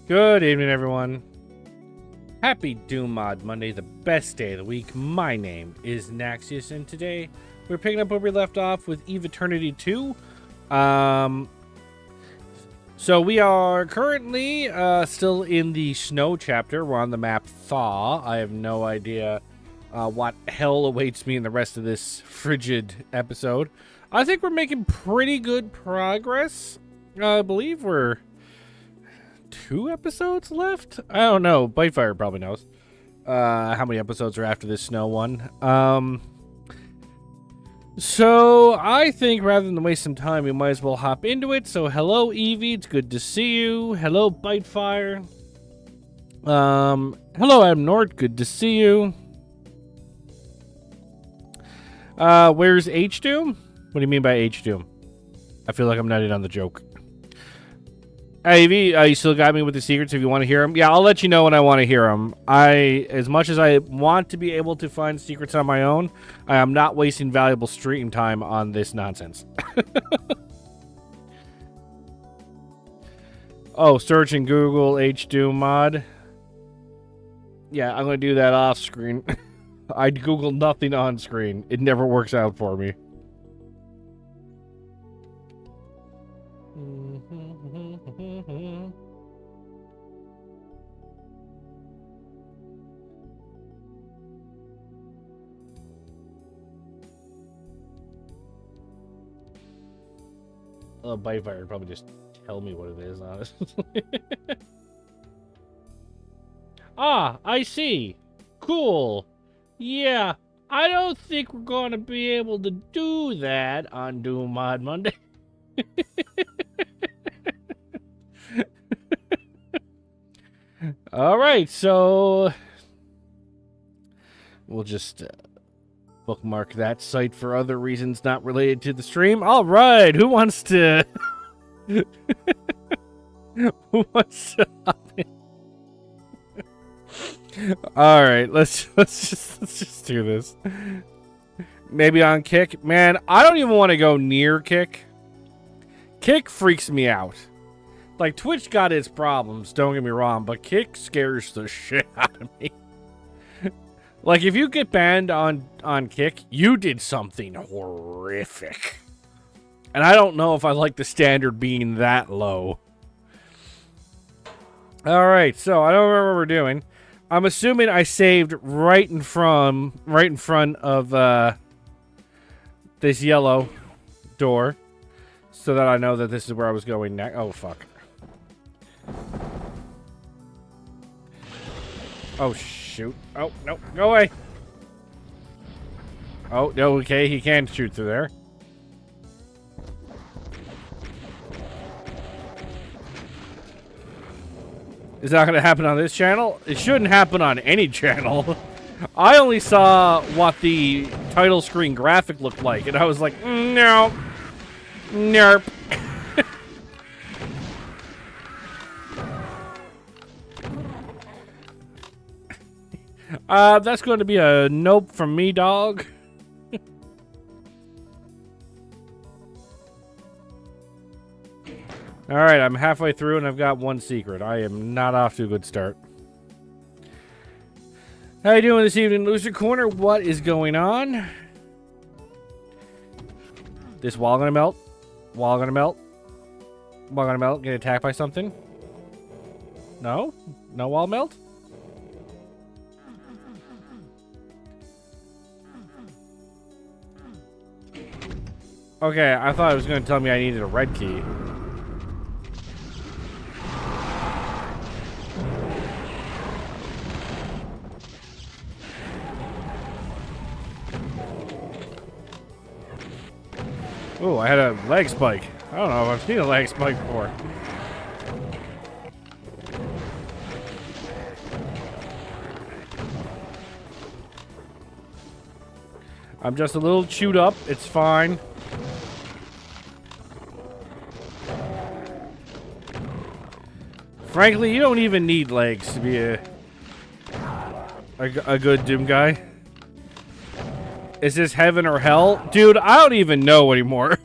Good evening, everyone. Happy Doom Mod Monday, the best day of the week. My name is Naxius, and today we're picking up where we left off with Eviternity 2. So we are currently still in the snow chapter. We're on the map Thaw. I have no idea what hell awaits me in the rest of this frigid episode. I think we're making pretty good progress. I believe we're 2 episodes left? I don't know. Bitefire probably knows how many episodes are after this snow one. So I think rather than waste some time, we might as well hop into it. So hello, Evie. It's good to see you. Hello, Bitefire. Hello, Adam Nord. Good to see you. Where's H-Doom? What do you mean by H-Doom? I feel like I'm not in on the joke. Hey, Evie, you still got me with the secrets if you want to hear them? Yeah, I'll let you know when I want to hear them. As much as I want to be able to find secrets on my own, I am not wasting valuable stream time on this nonsense. Oh, search in Google H-Doom mod. Yeah, I'm going to do that off screen. I Google nothing on screen. It never works out for me. Bitefire would probably just tell me what it is, honestly. Ah, I see. Cool. Yeah, I don't think we're going to be able to do that on Doom Mod Monday. All right, so we'll just bookmark that site for other reasons not related to the stream. All right, who wants to who wants to hop in? All right, let's just do this. Maybe on Kick. Man, I don't even want to go near Kick. Kick freaks me out. Like, Twitch got its problems, don't get me wrong, but Kick scares the shit out of me. Like, if you get banned on Kick, you did something horrific. And I don't know if I like the standard being that low. Alright, so I don't remember what we're doing. I'm assuming I saved right in front of this yellow door. So that I know that this is where I was going next. Oh, fuck. Oh, shoot. Oh, no. Go away. Oh, no, okay. He can shoot through there. Is that going to happen on this channel? It shouldn't happen on any channel. I only saw what the title screen graphic looked like, and I was like, no. Nerp. That's going to be a nope from me, dog. Alright, I'm halfway through and I've got one secret. I am not off to a good start. How you doing this evening, Loser Corner? What is going on? This wall gonna melt? Wall gonna melt? Wall gonna melt? Get attacked by something? No? No wall melt? Okay, I thought it was gonna tell me I needed a red key. Oh, I had a leg spike. I don't know if I've seen a leg spike before. I'm just a little chewed up. It's fine. Frankly, you don't even need legs to be a good Doom guy. Is this heaven or hell? Dude, I don't even know anymore.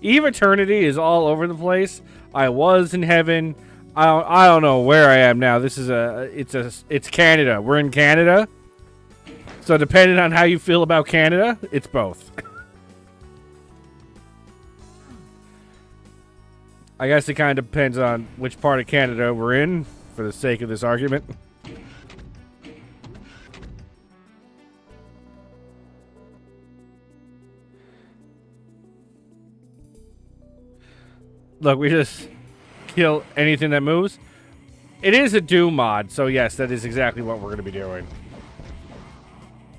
Eviternity is all over the place. I was in heaven. I don't know where I am now. This is it's Canada. We're in Canada. So depending on how you feel about Canada, it's both. I guess it kind of depends on which part of Canada we're in, for the sake of this argument. Look, we just kill anything that moves. It is a Doom mod, so yes, that is exactly what we're going to be doing.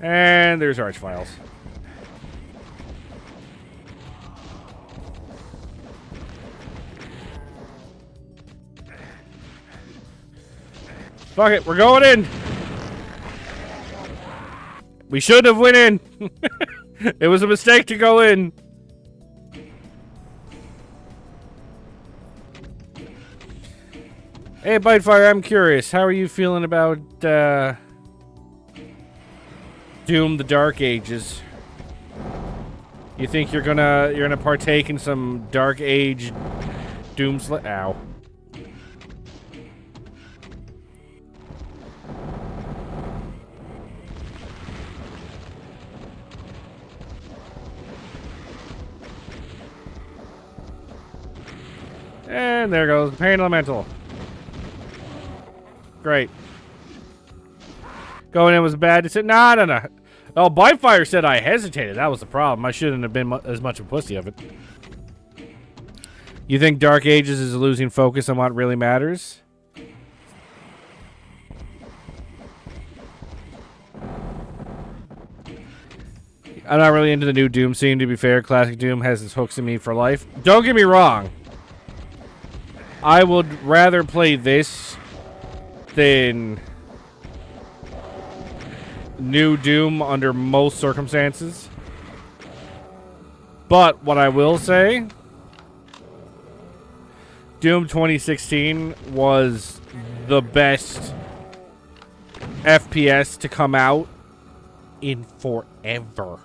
And there's Archviles. Fuck it, we're going in. We should have went in. It was a mistake to go in. Hey, Bitefire, I'm curious. How are you feeling about Doom: The Dark Ages? You think you're gonna partake in some Dark Age Doom Ow. And there goes the Pain Elemental. Great. Going in was bad. He said, no. Oh, Bitefire said I hesitated. That was the problem. I shouldn't have been as much of a pussy of it. You think Dark Ages is losing focus on what really matters? I'm not really into the new Doom scene, to be fair. Classic Doom has its hooks in me for life. Don't get me wrong. I would rather play this than new Doom under most circumstances. But what I will say, Doom 2016 was the best FPS to come out in forever.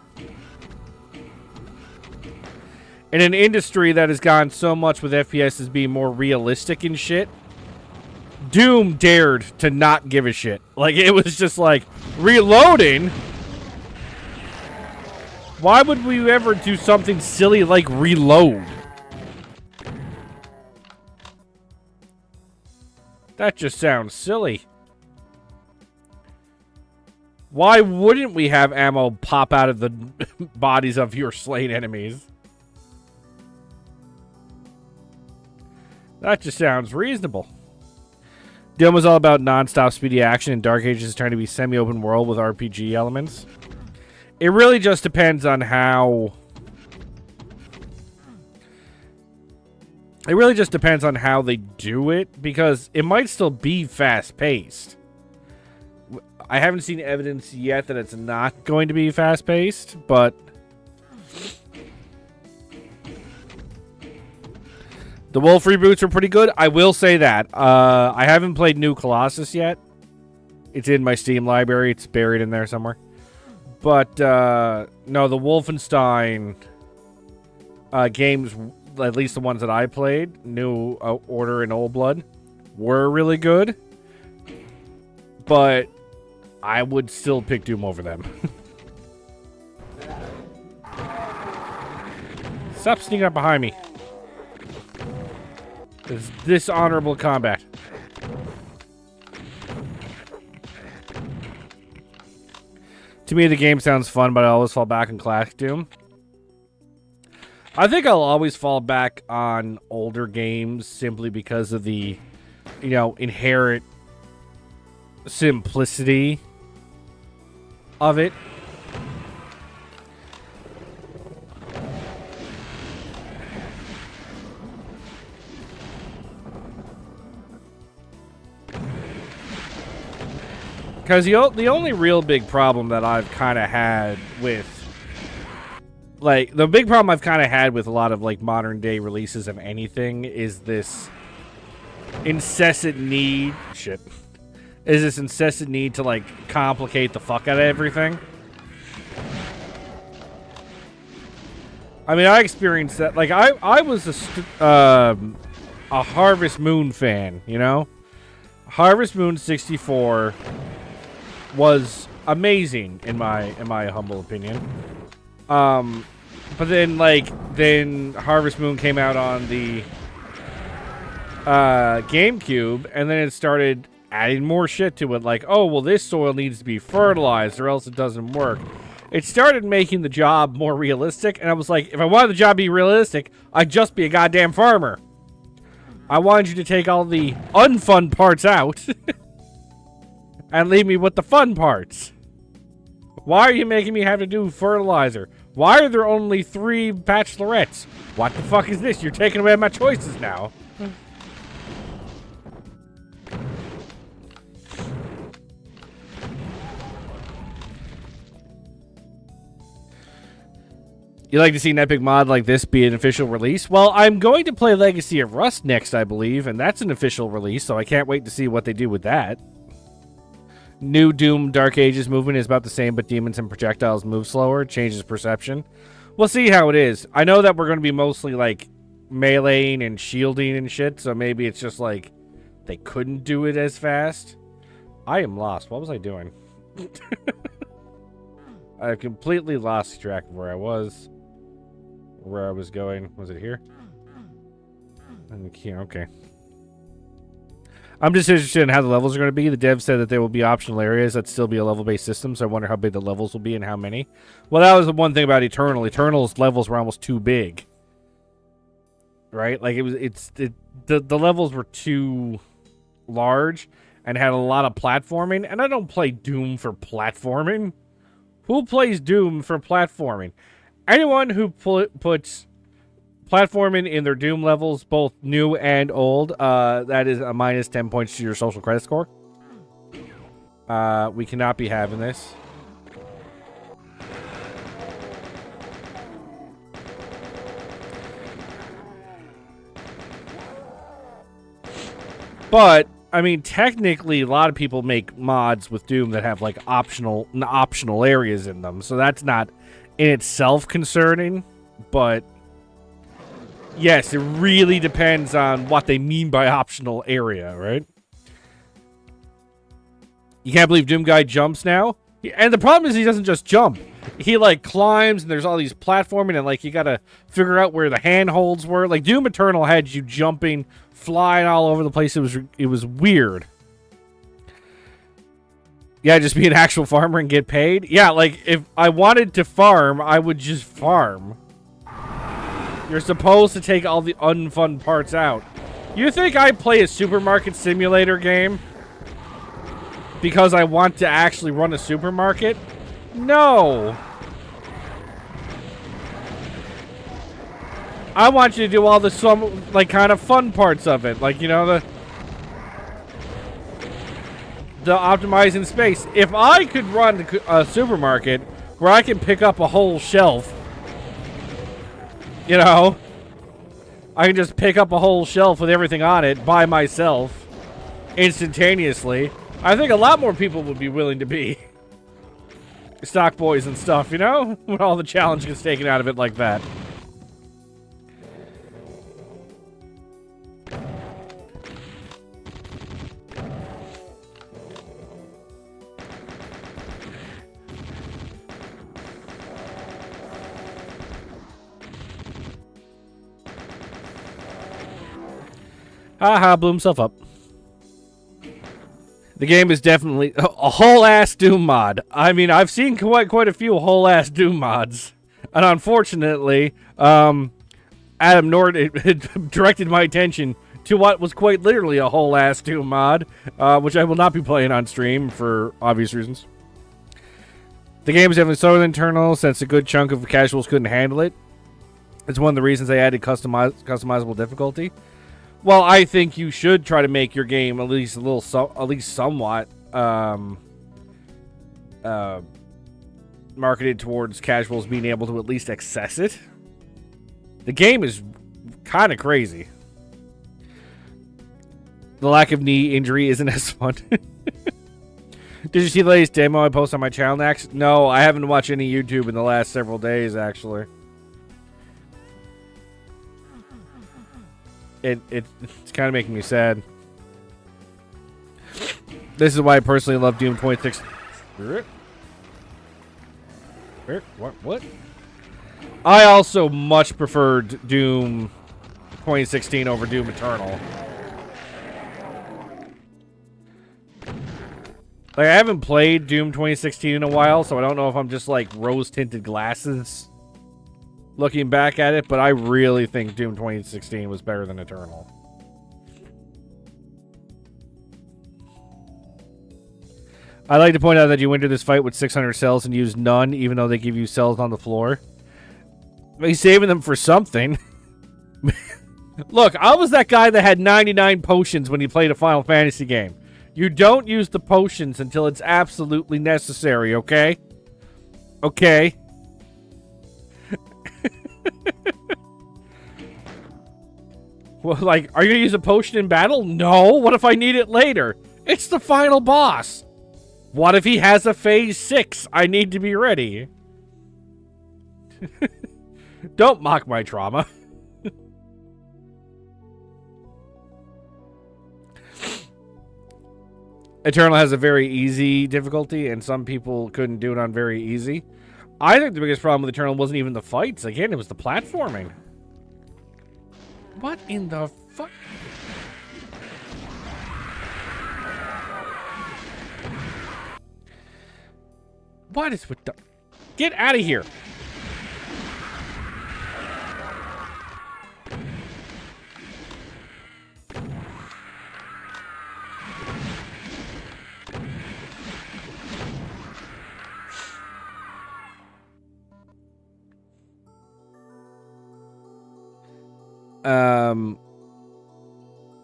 In an industry that has gone so much with FPS being more realistic and shit, Doom dared to not give a shit. Like, it was just like, reloading? Why would we ever do something silly like reload? That just sounds silly. Why wouldn't we have ammo pop out of the bodies of your slain enemies? That just sounds reasonable. Doom was all about non-stop speedy action, and Dark Ages is trying to be semi-open world with RPG elements. It really just depends on how... It really just depends on how they do it, because it might still be fast-paced. I haven't seen evidence yet that it's not going to be fast-paced, but... The Wolf reboots are pretty good. I will say that. I haven't played New Colossus yet. It's in my Steam library. It's buried in there somewhere. But, no, the Wolfenstein games, at least the ones that I played, New Order and Old Blood, were really good. But I would still pick Doom over them. Stop sneaking up behind me. It's dishonorable combat. To me, the game sounds fun, but I always fall back on Classic Doom. I think I'll always fall back on older games simply because of the, you know, inherent simplicity of it. Because the only real big problem that I've kind of had with... Like, the big problem I've kind of had with a lot of, like, modern-day releases of anything is this incessant need... Shit. Is this incessant need to, like, complicate the fuck out of everything. I mean, I experienced that. Like, I a Harvest Moon fan, you know? Harvest Moon 64 was amazing in my humble opinion. But then then Harvest Moon came out on the GameCube, and then it started adding more shit to it, like, oh, well, this soil needs to be fertilized or else it doesn't work. It started making the job more realistic, and I was like, if I wanted the job to be realistic, I'd just be a goddamn farmer. I wanted you to take all the unfun parts out and leave me with the fun parts. Why are you making me have to do fertilizer? Why are there only 3 bachelorettes? What the fuck is this? You're taking away my choices now. You like to see an epic mod like this be an official release? Well, I'm going to play Legacy of Rust next, I believe, and that's an official release, so I can't wait to see what they do with that. New Doom Dark Ages movement is about the same, but demons and projectiles move slower, changes perception. We'll see how it is. I know that we're going to be mostly, like, meleeing and shielding and shit, so maybe it's just, like, they couldn't do it as fast. I am lost. What was I doing? I've completely lost track of where I was. Where I was going. Was it here? Okay. I'm just interested in how the levels are going to be. The devs said that there will be optional areas that still be a level-based system, so I wonder how big the levels will be and how many. Well, that was the one thing about Eternal. Eternal's levels were almost too big. Right? Like, the levels were too large and had a lot of platforming, and I don't play Doom for platforming. Who plays Doom for platforming? Anyone who puts platforming in their Doom levels, both new and old, that is a minus 10 points to your social credit score. We cannot be having this. But I mean, technically, a lot of people make mods with Doom that have like optional areas in them, so that's not in itself concerning. But yes, it really depends on what they mean by optional area, right? You can't believe Doom Guy jumps now, and the problem is he doesn't just jump. He like climbs, and there's all these platforming, and like you gotta figure out where the handholds were. Like Doom Eternal had you jumping, flying all over the place. It was weird. Yeah, just be an actual farmer and get paid. Yeah, like if I wanted to farm, I would just farm. You're supposed to take all the unfun parts out. You think I play a supermarket simulator game because I want to actually run a supermarket? No. I want you to do all the kind of fun parts of it, like, you know, the optimizing space. If I could run a supermarket where I can pick up a whole shelf, you know, I can just pick up a whole shelf with everything on it by myself instantaneously, I think a lot more people would be willing to be stock boys and stuff, you know, when all the challenge gets taken out of it like that. Haha, blew himself up. The game is definitely a whole-ass Doom mod. I mean, I've seen quite a few whole-ass Doom mods. And unfortunately, Adam Nord directed my attention to what was quite literally a whole-ass Doom mod, which I will not be playing on stream for obvious reasons. The game is definitely slower than Eternal, since a good chunk of casuals couldn't handle it. It's one of the reasons they added customizable difficulty. Well, I think you should try to make your game at least somewhat marketed towards casuals being able to at least access it. The game is kind of crazy. The lack of knee injury isn't as fun. Did you see the latest demo I posted on my channel next? No, I haven't watched any YouTube in the last several days, actually. It's kind of making me sad. This is why I personally love Doom 26. What? I also much preferred Doom 2016 over Doom Eternal. Like, I haven't played Doom 2016 in a while, so I don't know if I'm just like rose-tinted glasses looking back at it, but I really think Doom 2016 was better than Eternal. I'd like to point out that you enter this fight with 600 cells and use none, even though they give you cells on the floor. He's saving them for something. Look, I was that guy that had 99 potions when he played a Final Fantasy game. You don't use the potions until it's absolutely necessary, okay? Okay. Well, like, are you going to use a potion in battle? No. What if I need it later? It's the final boss. What if he has a phase 6? I need to be ready. Don't mock my trauma. Eternal has a very easy difficulty, and some people couldn't do it on very easy. I think the biggest problem with Eternal wasn't even the fights. Again, it was the platforming. What in the fuck? What is with the... Get out of here.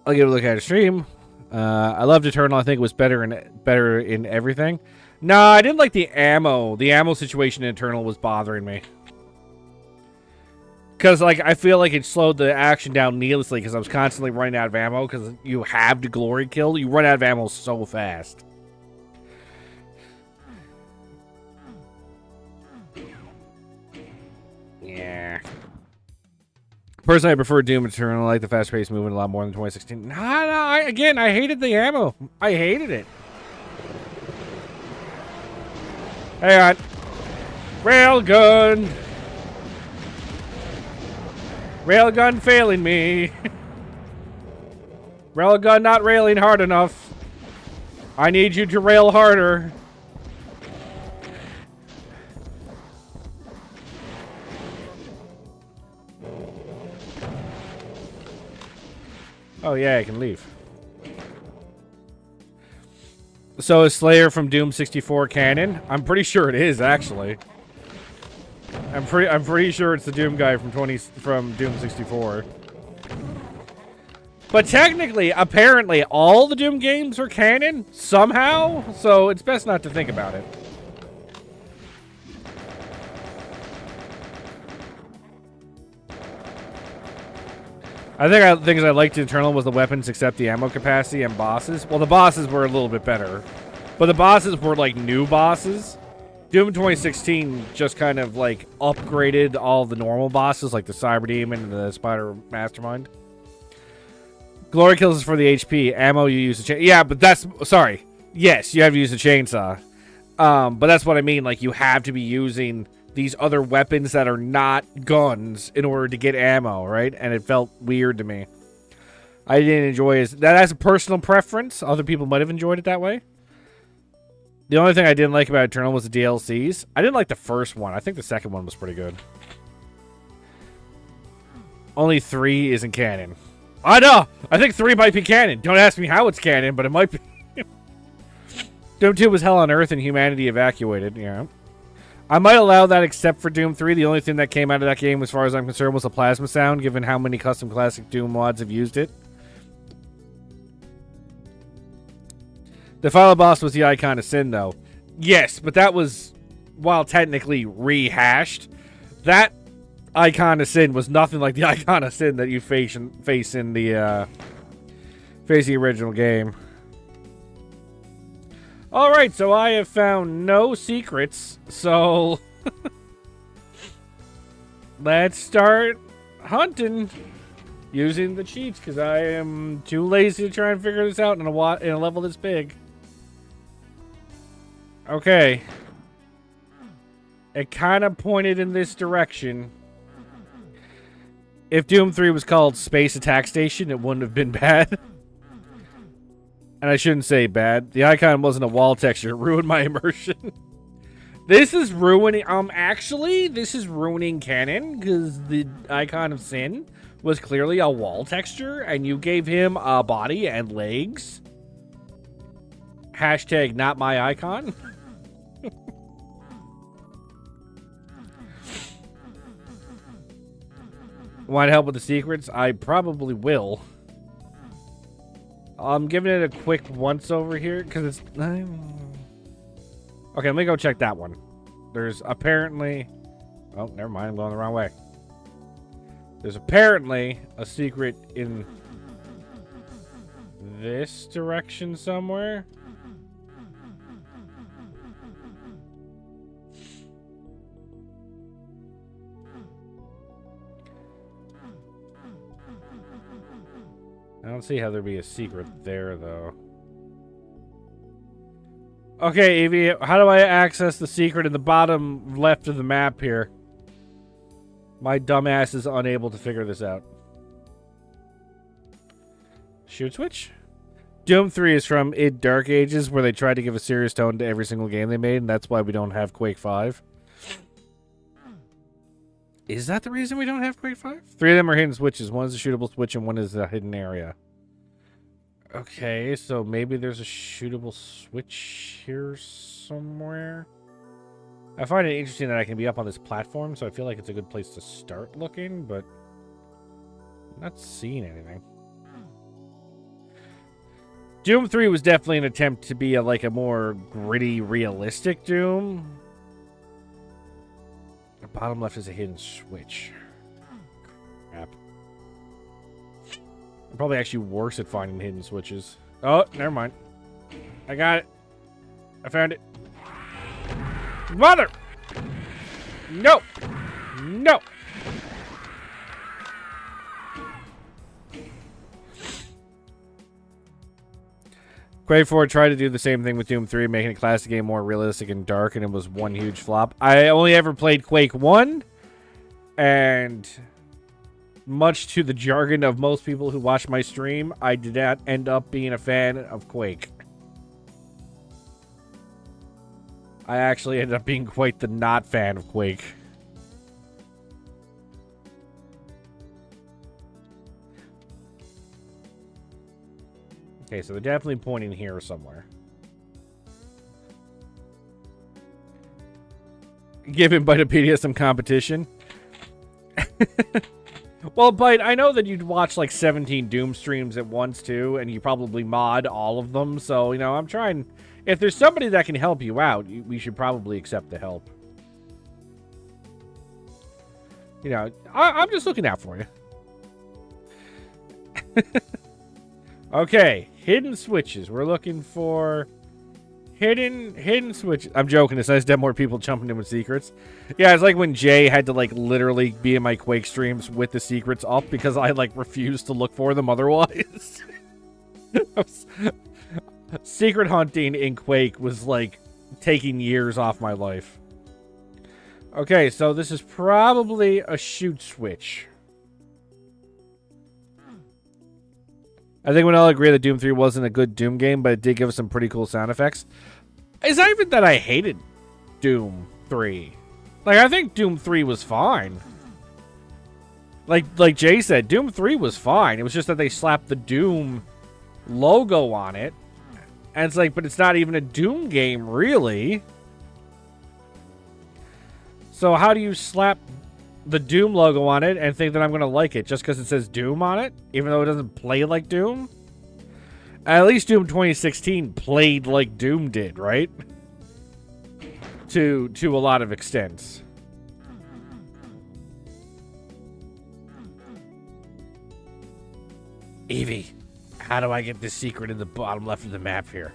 I'll give it a look at a stream. I loved Eternal. I think it was better in everything. No, I didn't like the ammo. The ammo situation in Eternal was bothering me. Because, like, I feel like it slowed the action down needlessly because I was constantly running out of ammo because you have to glory kill. You run out of ammo so fast. Yeah. Personally, I prefer Doom Eternal. I like the fast-paced movement a lot more than 2016. Again, I hated the ammo. I hated it. Hang on. Railgun. Railgun failing me. Railgun not railing hard enough. I need you to rail harder. Oh yeah, I can leave. So is Slayer from Doom 64 canon? I'm pretty sure it is, actually. I'm pretty sure it's the Doom guy from Doom 64. But technically, apparently, all the Doom games are canon somehow, so it's best not to think about it. I think things I liked in Eternal was the weapons, except the ammo capacity and bosses. Well, the bosses were a little bit better, but the bosses were like new bosses. Doom 2016 just kind of like upgraded all the normal bosses, like the Cyber Demon and the Spider Mastermind. Glory kills is for the HP. Ammo you use the chain. Yeah, but that's sorry. Yes, you have to use the chainsaw. But that's what I mean. Like you have to be using these other weapons that are not guns in order to get ammo, right? And it felt weird to me. I didn't enjoy it. That has a personal preference. Other people might have enjoyed it that way. The only thing I didn't like about Eternal was the DLCs. I didn't like the first one. I think the second one was pretty good. Only 3 isn't canon. I know! I think 3 might be canon. Don't ask me how it's canon, but it might be. Doom 2 was hell on earth and humanity evacuated. Yeah. I might allow that except for Doom 3. The only thing that came out of that game, as far as I'm concerned, was a plasma sound, given how many custom classic Doom mods have used it. The final boss was the Icon of Sin, though. Yes, but that was, while technically rehashed, that Icon of Sin was nothing like the Icon of Sin that you face in the original game. Alright, so I have found no secrets, so let's start hunting. using the cheats because I am too lazy to try and figure this out in a level this big. Okay. It kind of pointed in this direction. If Doom 3 was called Space Attack Station, it wouldn't have been bad. And I shouldn't say bad. The icon wasn't a wall texture. It ruined my immersion. This is ruining... actually, this is ruining canon, because the icon of Sin was clearly a wall texture, and you gave him a body and legs. Hashtag not my icon. Want help with the secrets? I probably will. I'm giving it a quick once over here, because it's... Okay, let me go check that one. There's apparently... Oh, never mind. I'm going the wrong way. There's apparently a secret in this direction somewhere. I don't see how there'd be a secret there, though. Okay, Evie, how do I access the secret in the bottom left of the map here? My dumbass is unable to figure this out. Shoot switch? Doom 3 is from id Dark Ages, where they tried to give a serious tone to every single game they made, and that's why we don't have Quake 5. Is that the reason we don't have Quake 5? 3 of them are hidden switches. One is a shootable switch, and one is a hidden area. Okay, so maybe there's a shootable switch here somewhere. I find it interesting that I can be up on this platform, so I feel like it's a good place to start looking, but I'm not seeing anything. Doom 3 was definitely an attempt to be like a more gritty, realistic Doom. The bottom left is a hidden switch. Crap. I'm probably actually worse at finding hidden switches. Oh, never mind. I got it. I found it. Mother! No! No! Quake 4 tried to do the same thing with Doom 3, making a classic game more realistic and dark, and it was one huge flop. I only ever played Quake 1, and much to the jargon of most people who watch my stream, I did not end up being a fan of Quake. I actually ended up being quite the not fan of Quake. Okay, so they're definitely pointing here somewhere. Giving Bitepedia some competition. Well, Bite, I know that you'd watch like 17 Doom streams at once too, and you probably mod all of them, so, you know, I'm trying... If there's somebody that can help you out, we should probably accept the help. You know, I'm just looking out for you. Okay, hidden switches. We're looking for hidden switches. I'm joking. It's nice to have more people jumping in with secrets. Yeah, it's like when Jay had to like literally be in my Quake streams with the secrets up because I like refused to look for them otherwise. Secret hunting in Quake was like taking years off my life. Okay, so this is probably a shoot switch. I think we all agree that Doom 3 wasn't a good Doom game, but it did give us some pretty cool sound effects. It's not even that I hated Doom 3. Like, I think Doom 3 was fine. Like Jay said, Doom 3 was fine. It was just that they slapped the Doom logo on it. And it's like, but it's not even a Doom game, really. So how do you slap the Doom logo on it and think that I'm going to like it just because it says Doom on it, even though it doesn't play like Doom? At least Doom 2016 played like Doom did, right? To a lot of extents. Evie, how do I get this secret in the bottom left of the map here?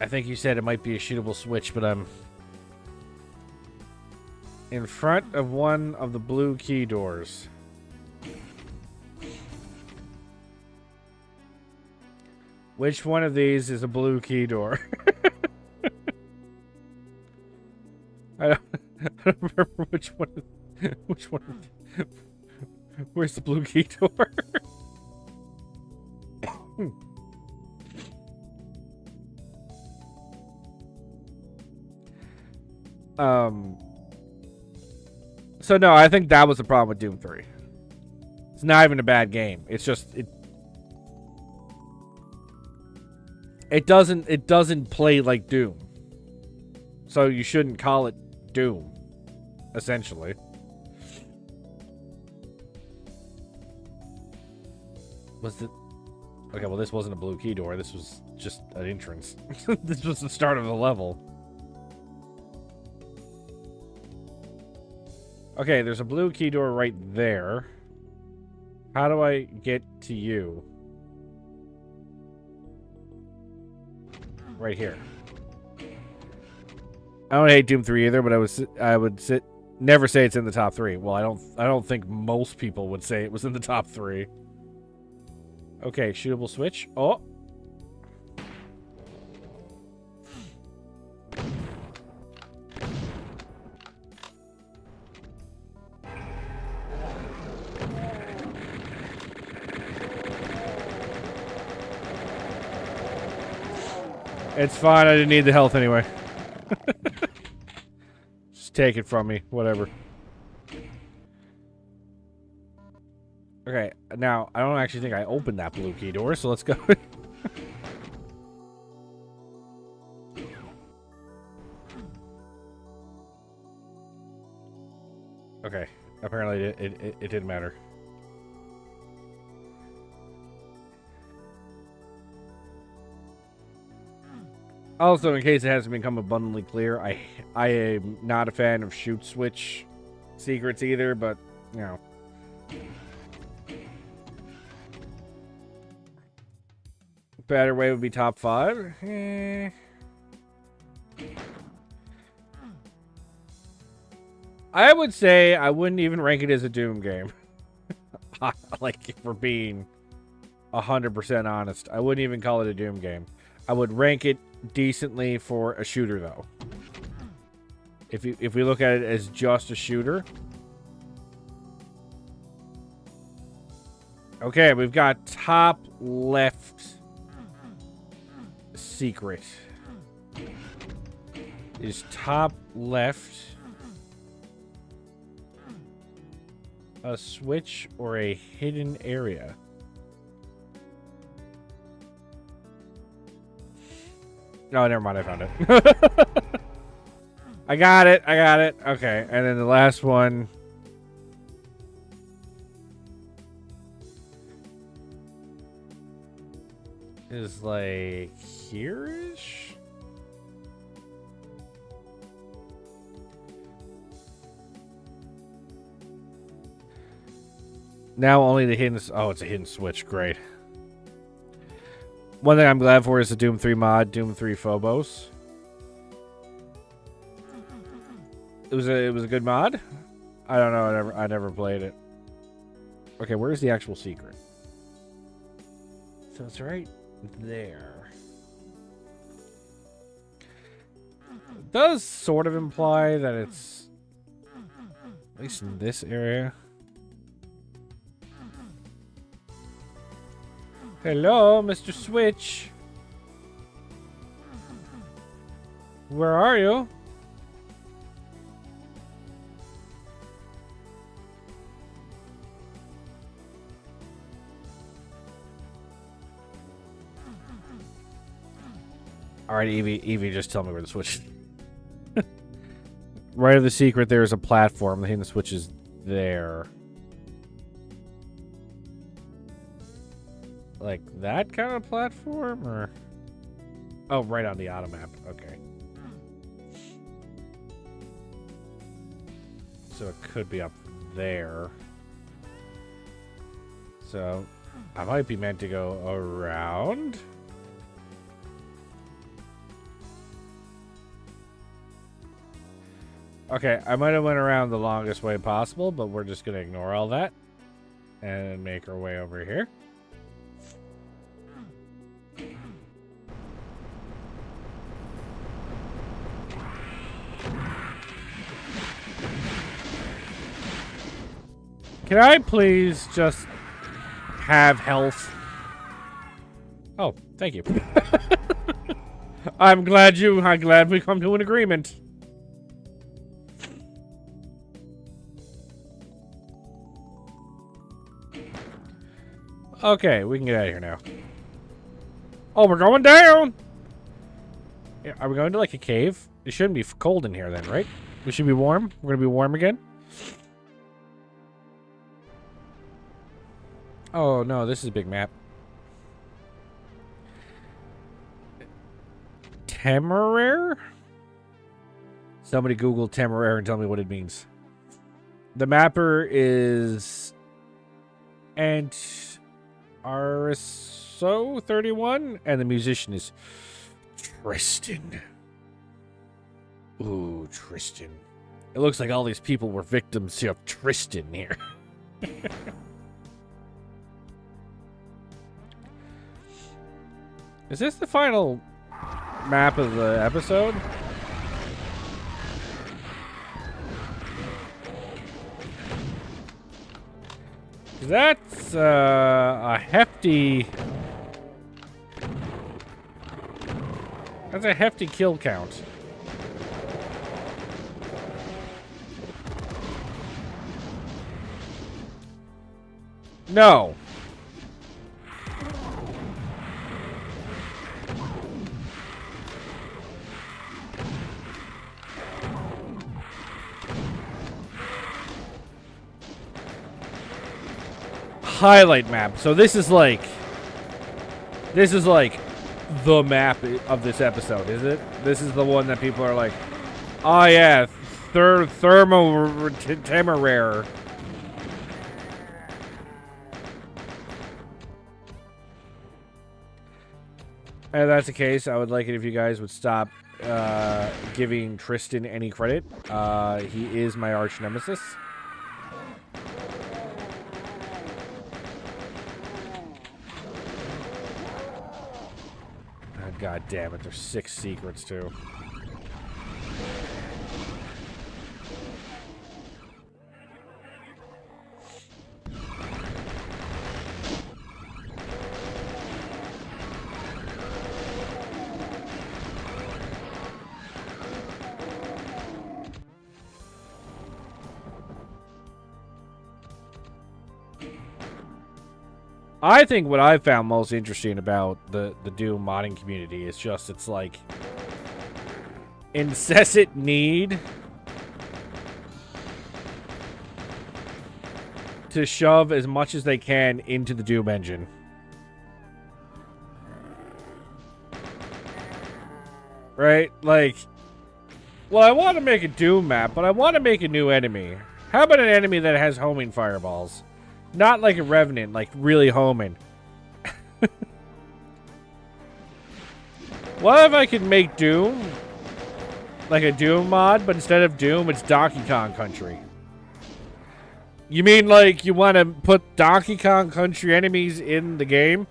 I think you said it might be a shootable switch, but In front of one of the blue key doors. Which one of these is a blue key door? I don't remember which one. Which one? Where's the blue key door? So no, I think that was the problem with Doom 3. It's not even a bad game. It's just it doesn't play like Doom. So you shouldn't call it Doom, essentially. Was it okay, well this wasn't a blue key door, this was just an entrance. This was the start of the level. Okay, there's a blue key door right there. How do I get to you? Right here. I don't hate Doom 3 either, but I would never say it's in the top 3. Well, I don't think most people would say it was in the top 3. Okay, shootable switch. Oh. It's fine, I didn't need the health anyway. Just take it from me, whatever. Okay, now, I don't actually think I opened that blue key door, so let's go. Okay, apparently it didn't matter. Also, in case it hasn't become abundantly clear, I am not a fan of shoot switch secrets either, but, you know. Better way would be top 5. I would say I wouldn't even rank it as a Doom game. Like, if we're being 100% honest, I wouldn't even call it a Doom game. I would rank it decently for a shooter, though. If we look at it as just a shooter. Okay, we've got top left secret. Is top left a switch or a hidden area? No, never mind. I found it. I got it. I got it. Okay. And then the last one. Is like here-ish? Now only the hidden... Oh, it's a hidden switch. Great. One thing I'm glad for is the Doom 3 mod, Doom 3 Phobos. It was a good mod? I don't know, I never played it. Okay, where's the actual secret? So it's right there. It does sort of imply that it's at least in this area. Hello, Mr. Switch. Where are you? Alright, Evie, just tell me where the switch is. Right of the secret, there's a platform. I think the switch is there. Like that kind of platform, or... Oh, right on the auto map. Okay. So it could be up there. So I might be meant to go around. Okay, I might have went around the longest way possible, but we're just gonna ignore all that and make our way over here. Can I please just have health? Oh, thank you. I'm glad we come to an agreement. Okay, we can get out of here now. Oh, we're going down! Yeah, are we going to like a cave? It shouldn't be cold in here then, right? We should be warm? We're gonna be warm again? Oh no, this is a big map. Temeraire? Somebody Google Temeraire and tell me what it means. The mapper is Arso 31, and the musician is Tristan. Ooh, Tristan. It looks like all these people were victims of Tristan here. Is this the final map of the episode? That's a hefty... That's a hefty kill count. No. Highlight map. So this is like the map of this episode, is it? This is the one that people are like, oh yeah, Temeraire. If that's the case, I would like it if you guys would stop giving Tristan any credit. He is my arch nemesis. God damn it, there's 6 secrets too. I think what I've found most interesting about the Doom modding community is just it's like incessant need to shove as much as they can into the Doom engine. Right? Like, well, I want to make a Doom map, but I want to make a new enemy. How about an enemy that has homing fireballs? Not like a Revenant, like really homing. What if I could make Doom like a Doom mod, but instead of Doom, it's Donkey Kong Country? You mean like you want to put Donkey Kong Country enemies in the game?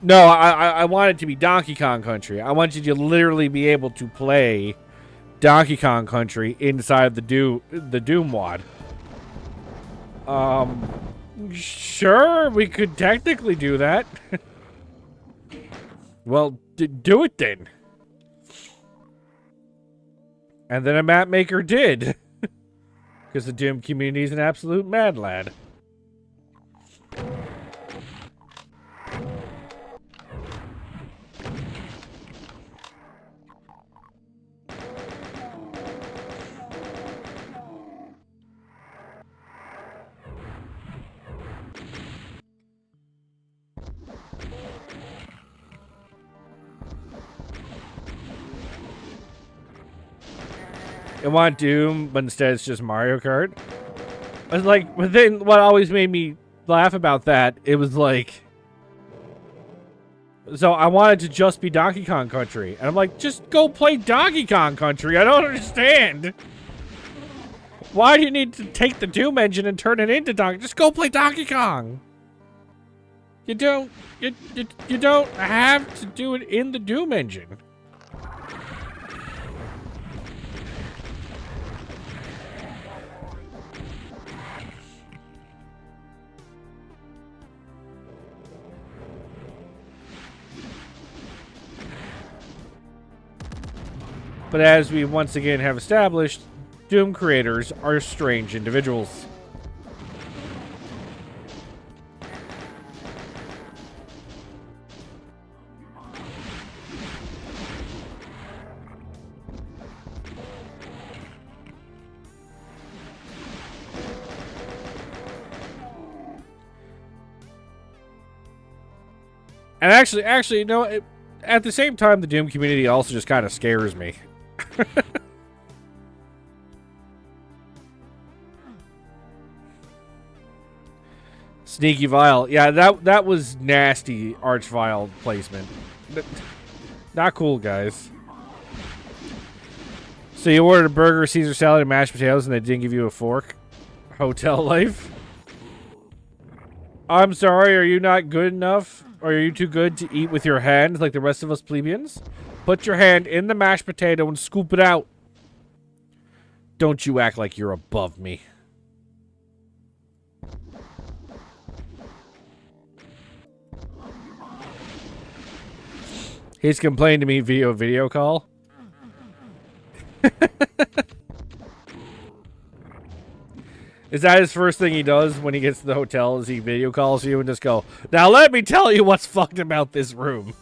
No, I want it to be Donkey Kong Country. I want you to literally be able to play Donkey Kong Country inside the Doom mod. Sure, we could technically do that. Well, do it then. And then a map maker did. Because the Doom community is an absolute mad lad. I want Doom, but instead it's just Mario Kart. It's like, but then what always made me laugh about that, it was like, so I wanted to just be Donkey Kong Country. And I'm like, just go play Donkey Kong Country. I don't understand. Why do you need to take the Doom engine and turn it into Donkey? Just go play Donkey Kong. You don't have to do it in the Doom engine. But as we once again have established, Doom creators are strange individuals. And actually, you know, at the same time, the Doom community also just kind of scares me. Sneaky Vile. Yeah, that was nasty Archvile placement. Not cool, guys. So you ordered a burger, Caesar salad, and mashed potatoes, and they didn't give you a fork? Hotel life? I'm sorry, are you not good enough? Or are you too good to eat with your hands like the rest of us plebeians? Put your hand in the mashed potato and scoop it out. Don't you act like you're above me. He's complained to me via video call. Is that his first thing he does when he gets to the hotel? Is he video calls you and just go, now let me tell you what's fucked about this room.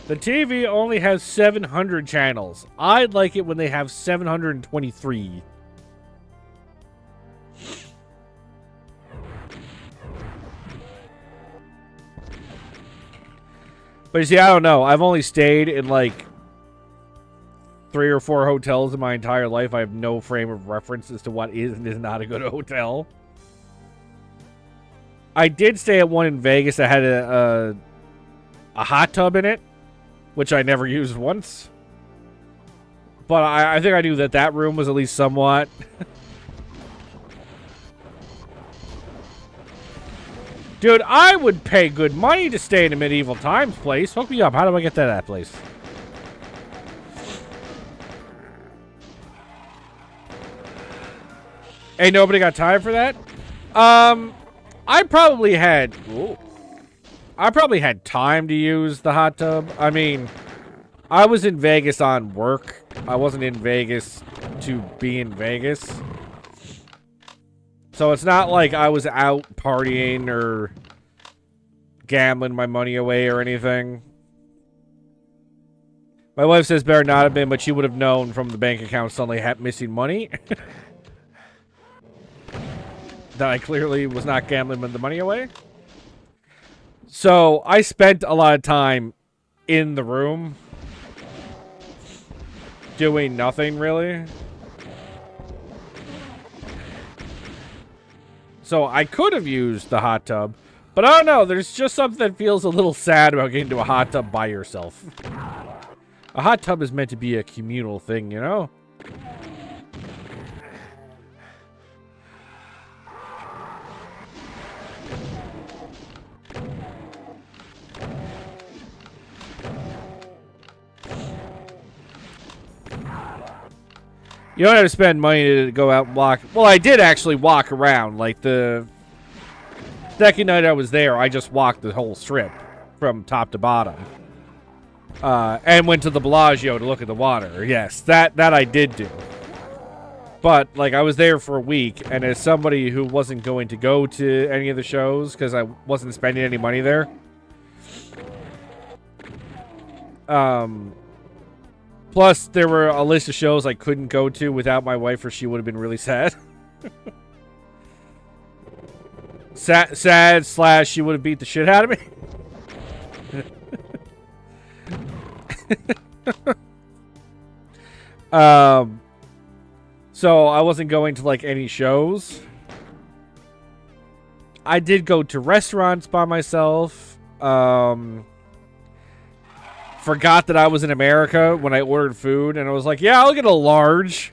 The TV only has 700 channels. I'd like it when they have 723. But you see, I don't know. I've only stayed in like 3 or 4 hotels in my entire life. I have no frame of reference as to what is and is not a good hotel. I did stay at one in Vegas that had a hot tub in it, which I never used once. But I think I knew that room was at least somewhat... Dude, I would pay good money to stay in a medieval times place. Hook me up. How do I get to that place? Ain't nobody got time for that? I probably had time to use the hot tub. I mean, I was in Vegas on work. I wasn't in Vegas to be in Vegas. So it's not like I was out partying or gambling my money away or anything. My wife says better not have been, but she would have known from the bank account suddenly missing money. That I clearly was not gambling the money away. So I spent a lot of time in the room doing nothing really. So I could have used the hot tub, but I don't know. There's just something that feels a little sad about getting to a hot tub by yourself. A hot tub is meant to be a communal thing, you know? You don't have to spend money to go out and walk. Well, I did actually walk around. Like, the second night I was there, I just walked the whole strip from top to bottom. And went to the Bellagio to look at the water. Yes, that I did do. But, like, I was there for a week, and as somebody who wasn't going to go to any of the shows, because I wasn't spending any money there, plus, there were a list of shows I couldn't go to without my wife, or she would have been really sad. Sad / she would have beat the shit out of me. So I wasn't going to like any shows. I did go to restaurants by myself. forgot that I was in America when I ordered food, and I was like, yeah, I'll get a large.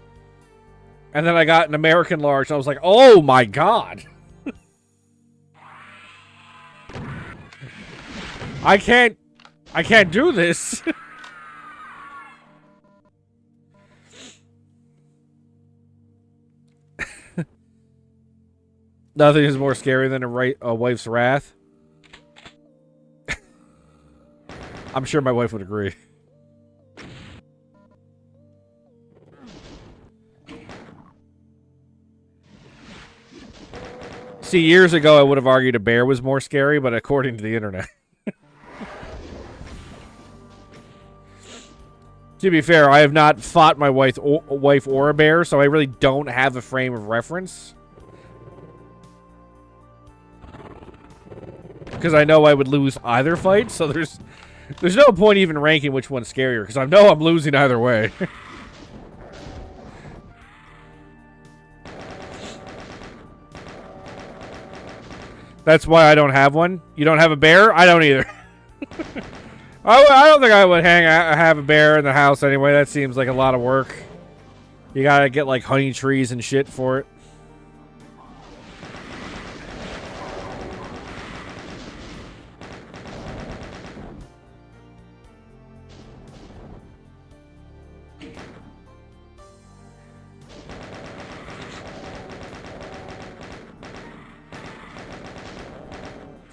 And then I got an American large, and I was like, oh my god. I can't do this. Nothing is more scary than a wife's wrath. I'm sure my wife would agree. See, years ago I would have argued a bear was more scary, but according to the internet. To be fair, I have not fought my wife or a bear, so I really don't have a frame of reference. Because I know I would lose either fight, so there's no point even ranking which one's scarier, because I know I'm losing either way. That's why I don't have one. You don't have a bear? I don't either. I don't think I would have a bear in the house anyway. That seems like a lot of work. You gotta get like honey trees and shit for it.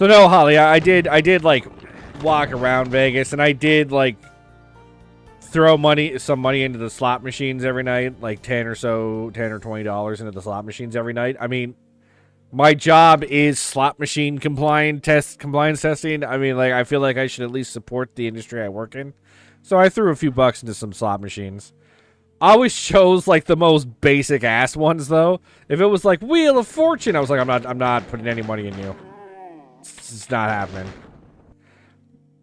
So no, Holly, I did like walk around Vegas, and I did like throw some money into the slot machines every night, like $10 or $20 into the slot machines every night. I mean, my job is slot machine compliance testing. I mean, like, I feel like I should at least support the industry I work in. So I threw a few bucks into some slot machines. I always chose like the most basic ass ones though. If it was like Wheel of Fortune, I was like, I'm not putting any money in you. It's not happening.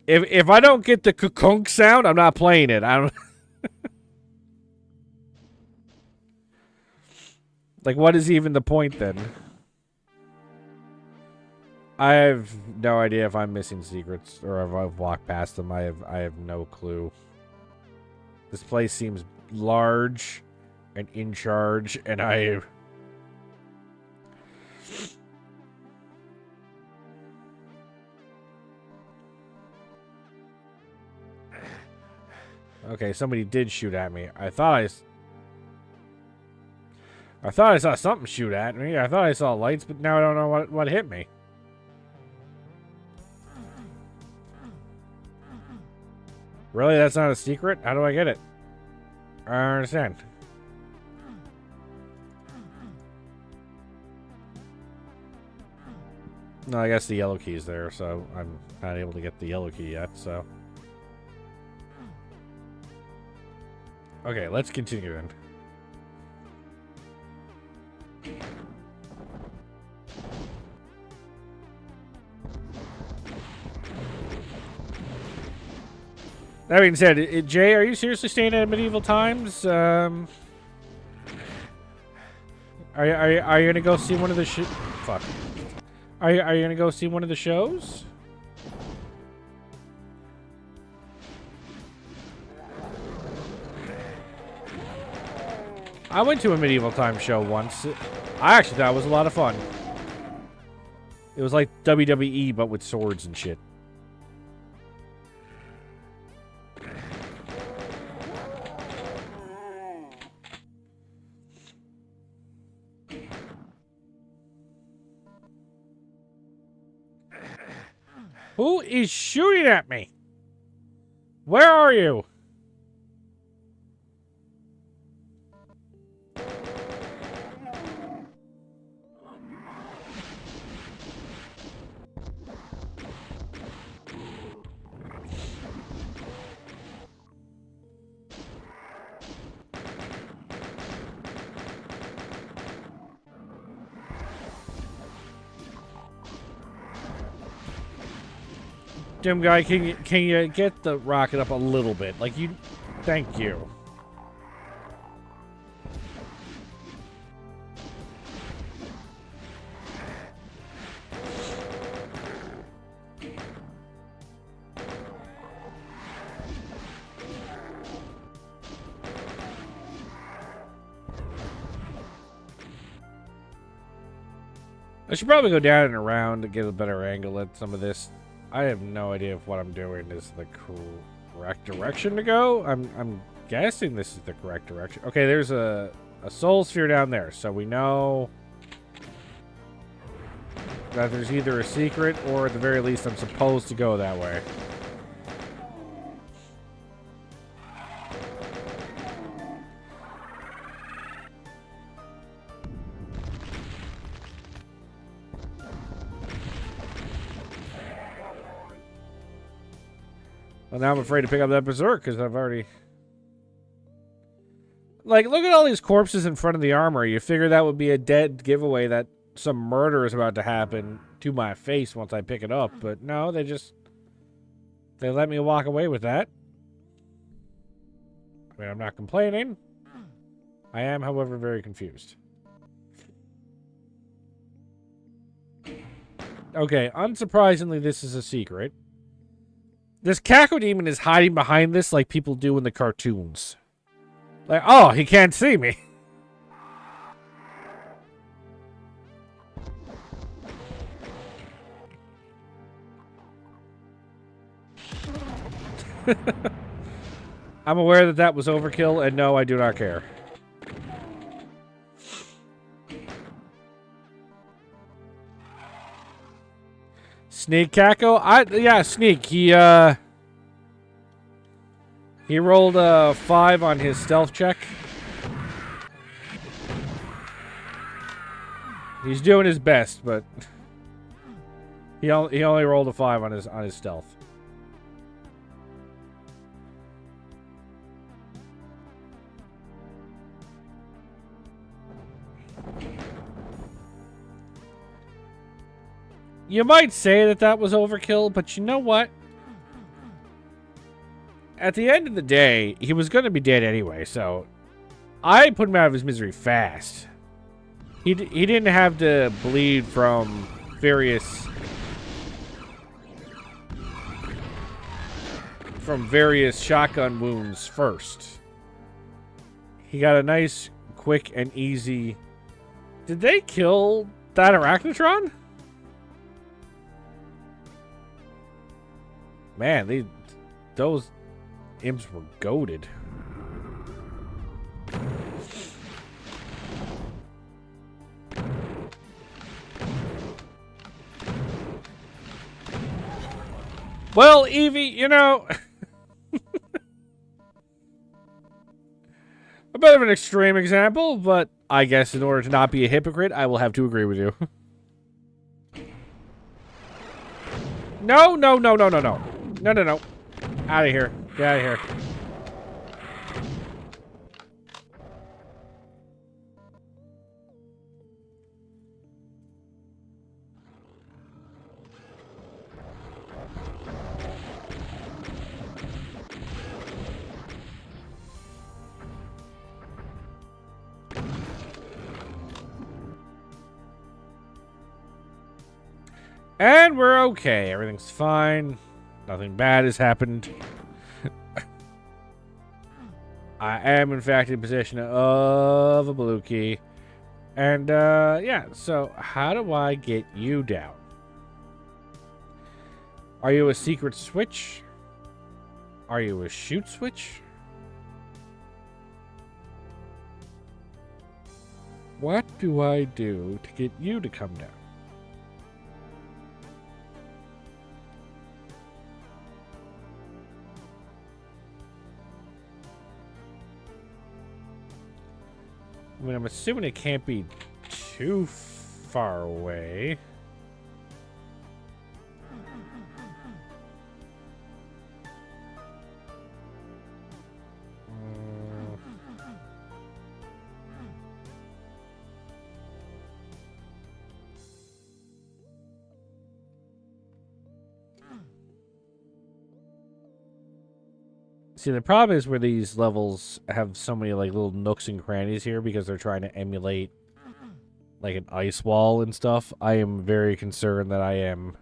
If I don't get the kunk sound, I'm not playing it. I don't. Like, what is even the point then? I have no idea if I'm missing secrets or if I've walked past them. I have no clue. This place seems large and in charge, and I. Okay, somebody did shoot at me. I thought I saw something shoot at me. I thought I saw lights, but now I don't know what hit me. Really? That's not a secret? How do I get it? I don't understand. No, I guess the yellow key's there, so I'm not able to get the yellow key yet, so. Okay, let's continue then. That being said, Jay, are you seriously staying at Medieval Times? Are you gonna go see one of the fuck? Are you gonna go see one of the shows? I went to a Medieval Times show once. I actually thought it was a lot of fun. It was like WWE, but with swords and shit. Who is shooting at me? Where are you? Dim guy, can you get the rocket up a little bit? Like you, thank you. I should probably go down and around to get a better angle at some of this. I have no idea if what I'm doing is the correct direction to go. I'm guessing this is the correct direction. Okay, there's a soul sphere down there, so we know that there's either a secret or at the very least I'm supposed to go that way. Well, now I'm afraid to pick up that berserk because I've already... Like, look at all these corpses in front of the armor. You figure that would be a dead giveaway that some murder is about to happen to my face once I pick it up. But no, they let me walk away with that. I mean, I'm not complaining. I am, however, very confused. Okay, unsurprisingly, this is a secret. This Cacodemon is hiding behind this like people do in the cartoons. Like, oh, he can't see me. I'm aware that that was overkill, and no, I do not care. Sneak Caco? Yeah, Sneak. He rolled a 5 on his stealth check. He's doing his best, but he only rolled a 5 on his stealth. You might say that that was overkill, but you know what? At the end of the day, he was going to be dead anyway, so I put him out of his misery fast. He didn't have to bleed from various shotgun wounds first. He got a nice, quick, and easy... Did they kill that Arachnotron? Man, those imps were goated. Well, Evie, you know... a bit of an extreme example, but I guess in order to not be a hypocrite, I will have to agree with you. No, no, no, no, no, no. No, no, no. Out of here. Get out of here. And we're okay. Everything's fine. Nothing bad has happened. I am, in fact, in possession of a blue key. And, yeah. So, how do I get you down? Are you a secret switch? Are you a shoot switch? What do I do to get you to come down? I mean, I'm assuming it can't be too far away. See, the problem is where these levels have so many like little nooks and crannies here because they're trying to emulate like an ice wall and stuff. I am very concerned that I am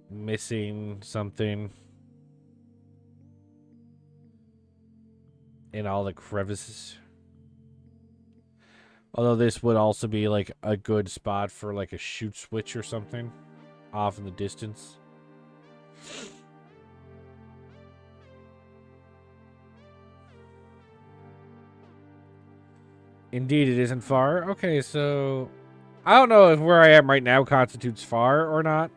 missing something in all the crevices. Although this would also be like a good spot for like a shoot switch or something off in the distance. Indeed, it isn't far. Okay, so I don't know if where I am right now constitutes far or not.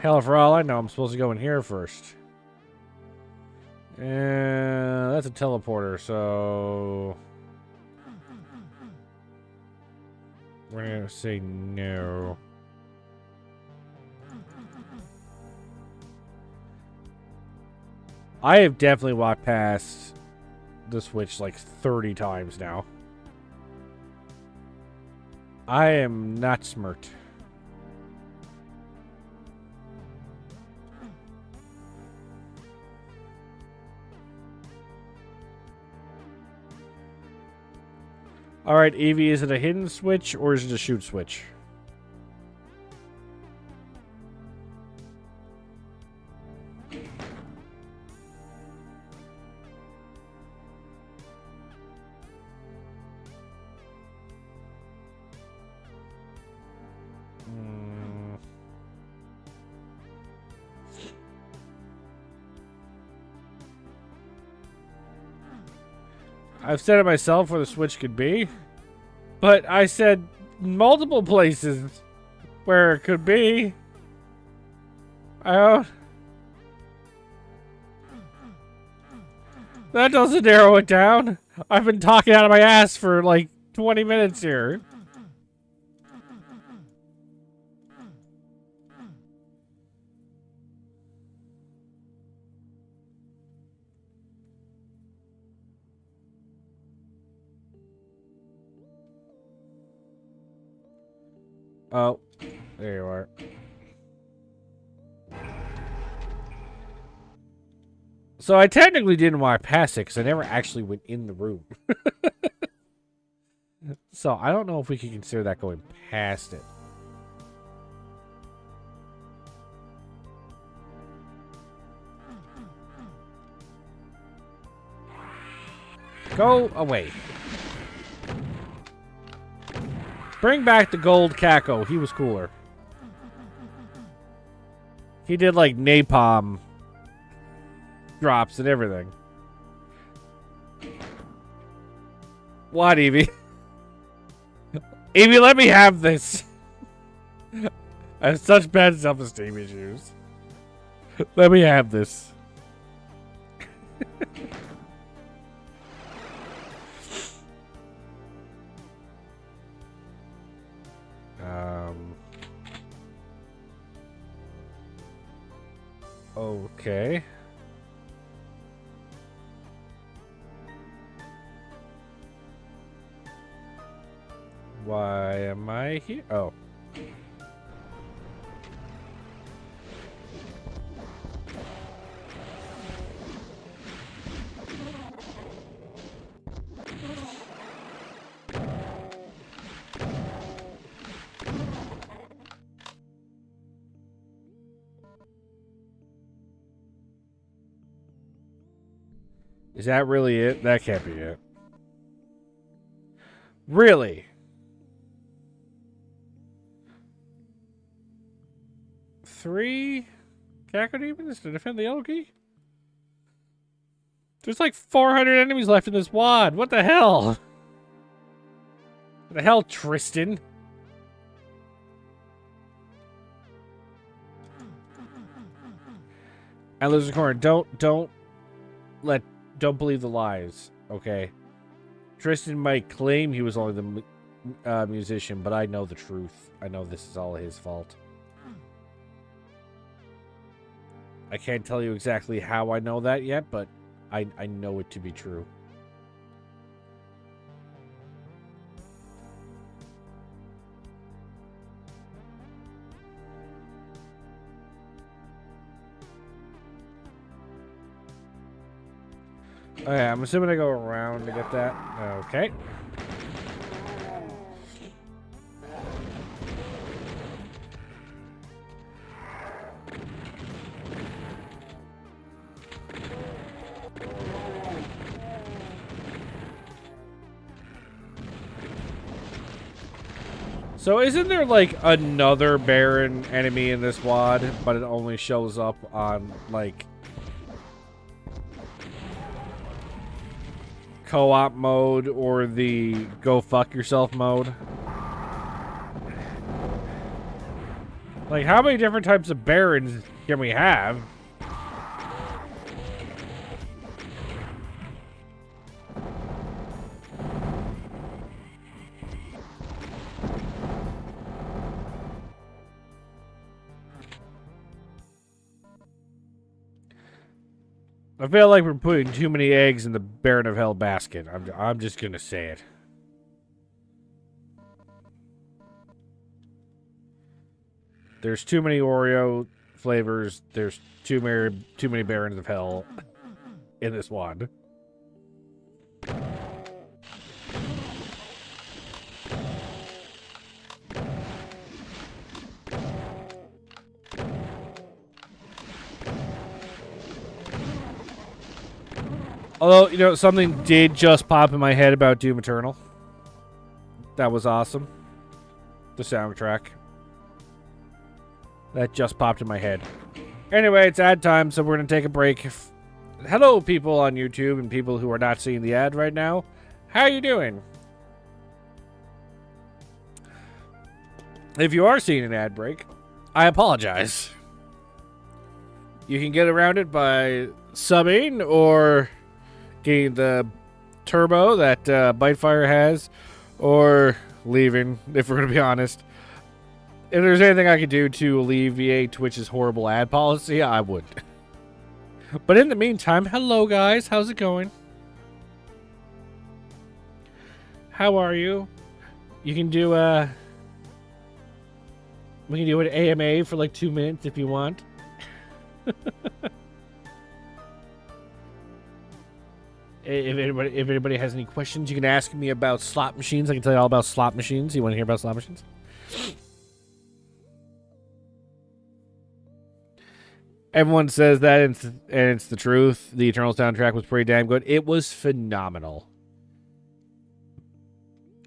Hell, for all I know, I'm supposed to go in here first. And that's a teleporter, so we're gonna say no. I have definitely walked past the switch like 30 times now. I am not smart. Alright, Evie, is it a hidden switch or is it a shoot switch? I've said it myself where the switch could be, but I said multiple places where it could be. That doesn't narrow it down. I've been talking out of my ass for like 20 minutes here. Oh, there you are. So I technically didn't want to pass it because I never actually went in the room. So I don't know if we can consider that going past it. Go away. Bring back the gold Kako. He was cooler. He did like napalm drops and everything. What, Evie? Evie, let me have this. I have such bad self-esteem issues. Let me have this. Okay. Why am I here? Oh. Is that really it? That can't be it. Really? Three Kako demons to defend the yellow key? There's like 400 enemies left in this wad. What the hell? What the hell, Tristan? And Losing Corner, don't believe the lies, okay? Tristan might claim he was only the musician, but I know the truth. I know this is all his fault. I can't tell you exactly how I know that yet, but I know it to be true. Okay, I'm assuming I go around to get that. Okay. So isn't there like another Baron enemy in this WOD, but it only shows up on like co-op mode or the go fuck yourself mode? Like, how many different types of Barons can we have? I feel like we're putting too many eggs in the Baron of Hell basket. I'm just gonna say it. There's too many Oreo flavors. There's too many Barons of Hell in this one. Although, you know, something did just pop in my head about Doom Eternal. That was awesome. The soundtrack. That just popped in my head. Anyway, it's ad time, so we're going to take a break. Hello, people on YouTube and people who are not seeing the ad right now. How are you doing? If you are seeing an ad break, I apologize. You can get around it by subbing or getting the turbo that Bitefire has, or leaving, if we're going to be honest. If there's anything I could do to alleviate Twitch's horrible ad policy, I would. But in the meantime, hello guys, how's it going? How are you? You can do we can do an AMA for like 2 minutes if you want. If anybody has any questions, you can ask me about slot machines. I can tell you all about slot machines. You want to hear about slot machines? Everyone says that, and it's the truth. The Eternal soundtrack was pretty damn good. It was phenomenal.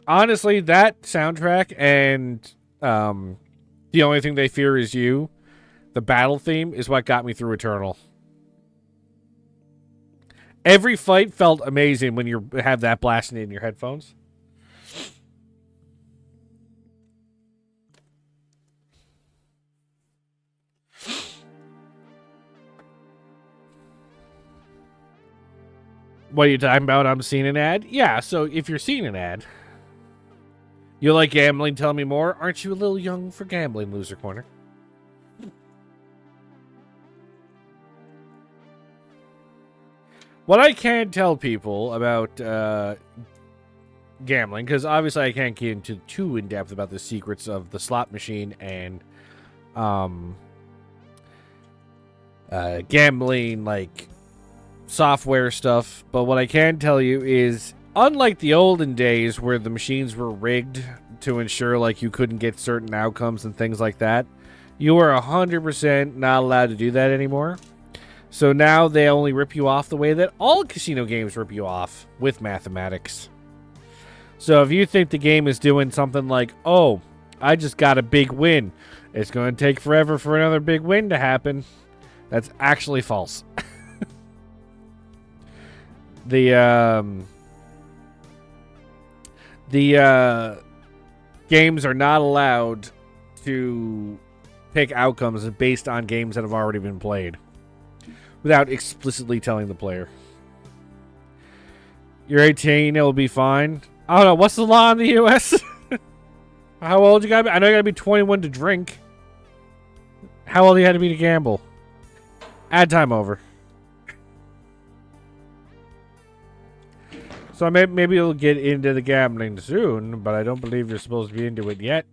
Honestly, that soundtrack and The Only Thing They Fear Is You, the battle theme, is what got me through Eternal. Every fight felt amazing when you have that blasting in your headphones. What are you talking about? I'm seeing an ad? Yeah, so if you're seeing an ad, you like gambling, tell me more. Aren't you a little young for gambling, Loser Corner? What I can tell people about gambling, because obviously I can't get into too in-depth about the secrets of the slot machine and gambling, like, software stuff, but what I can tell you is, unlike the olden days where the machines were rigged to ensure, like, you couldn't get certain outcomes and things like that, you are 100% not allowed to do that anymore. So now they only rip you off the way that all casino games rip you off, with mathematics. So if you think the game is doing something like, oh, I just got a big win, it's going to take forever for another big win to happen, that's actually false. The games are not allowed to pick outcomes based on games that have already been played without explicitly telling the player. You're 18, it'll be fine. I don't know, what's the law in the US? How old you gotta be? I know you gotta be 21 to drink. How old you had to be to gamble? Ad time over. So maybe you'll get into the gambling soon, but I don't believe you're supposed to be into it yet.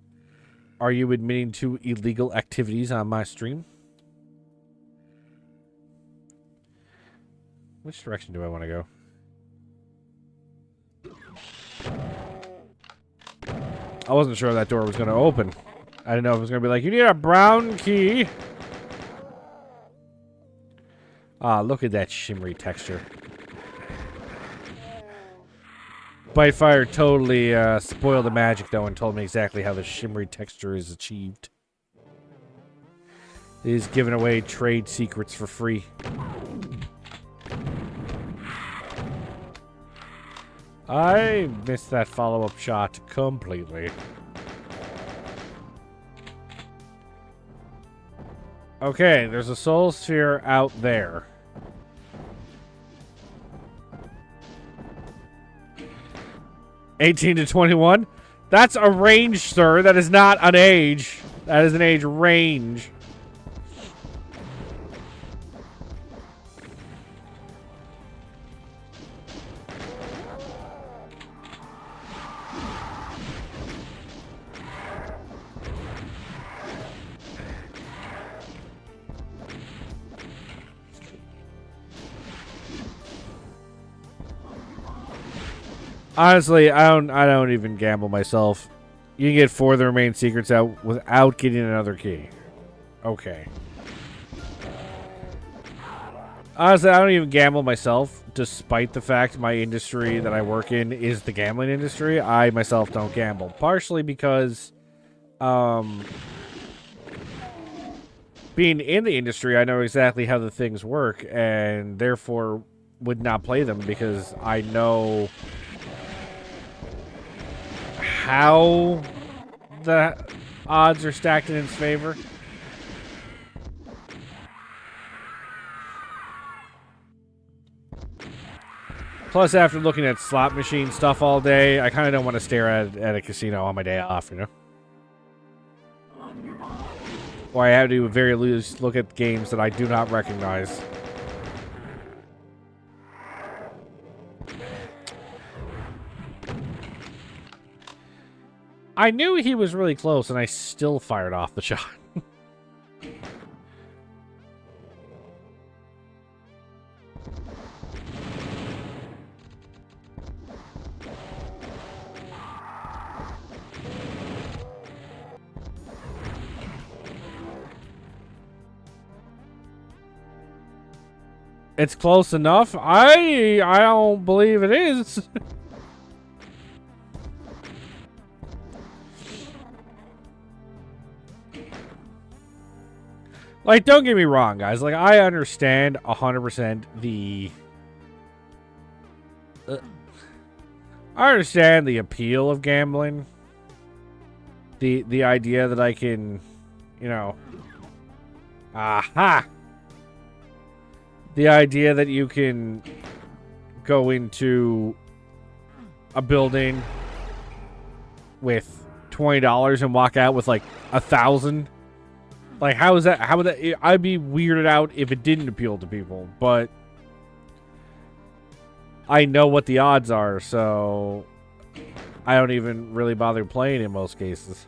Are you admitting to illegal activities on my stream? Which direction do I want to go? I wasn't sure that door was going to open. I didn't know if it was going to be like, you need a brown key. Ah, look at that shimmery texture. Bitefire totally spoiled the magic, though, and told me exactly how the shimmery texture is achieved. It is giving away trade secrets for free. I missed that follow-up shot completely. Okay, there's a soul sphere out there. $18 to $21? That's a range, sir. That is not an age. That is an age range. Honestly, I don't even gamble myself. You can get 4 of the remaining secrets out without getting another key. Okay. Honestly, I don't even gamble myself, despite the fact my industry that I work in is the gambling industry. I myself don't gamble. Partially because being in the industry, I know exactly how the things work, and therefore would not play them because I know how the odds are stacked in its favor. Plus, after looking at slot machine stuff all day, I kind of don't want to stare at a casino on my day off, you know? Or I have to, at very least, look at games that I do not recognize. I knew he was really close, and I still fired off the shot. It's close enough. I don't believe it is. Like, don't get me wrong, guys. Like, I understand 100% the... I understand the appeal of gambling. The idea that I can, you know... Aha! The idea that you can go into a building with $20 and walk out with, like, 1,000. Like, how is that? How would that? I'd be weirded out if it didn't appeal to people, but I know what the odds are, so I don't even really bother playing in most cases.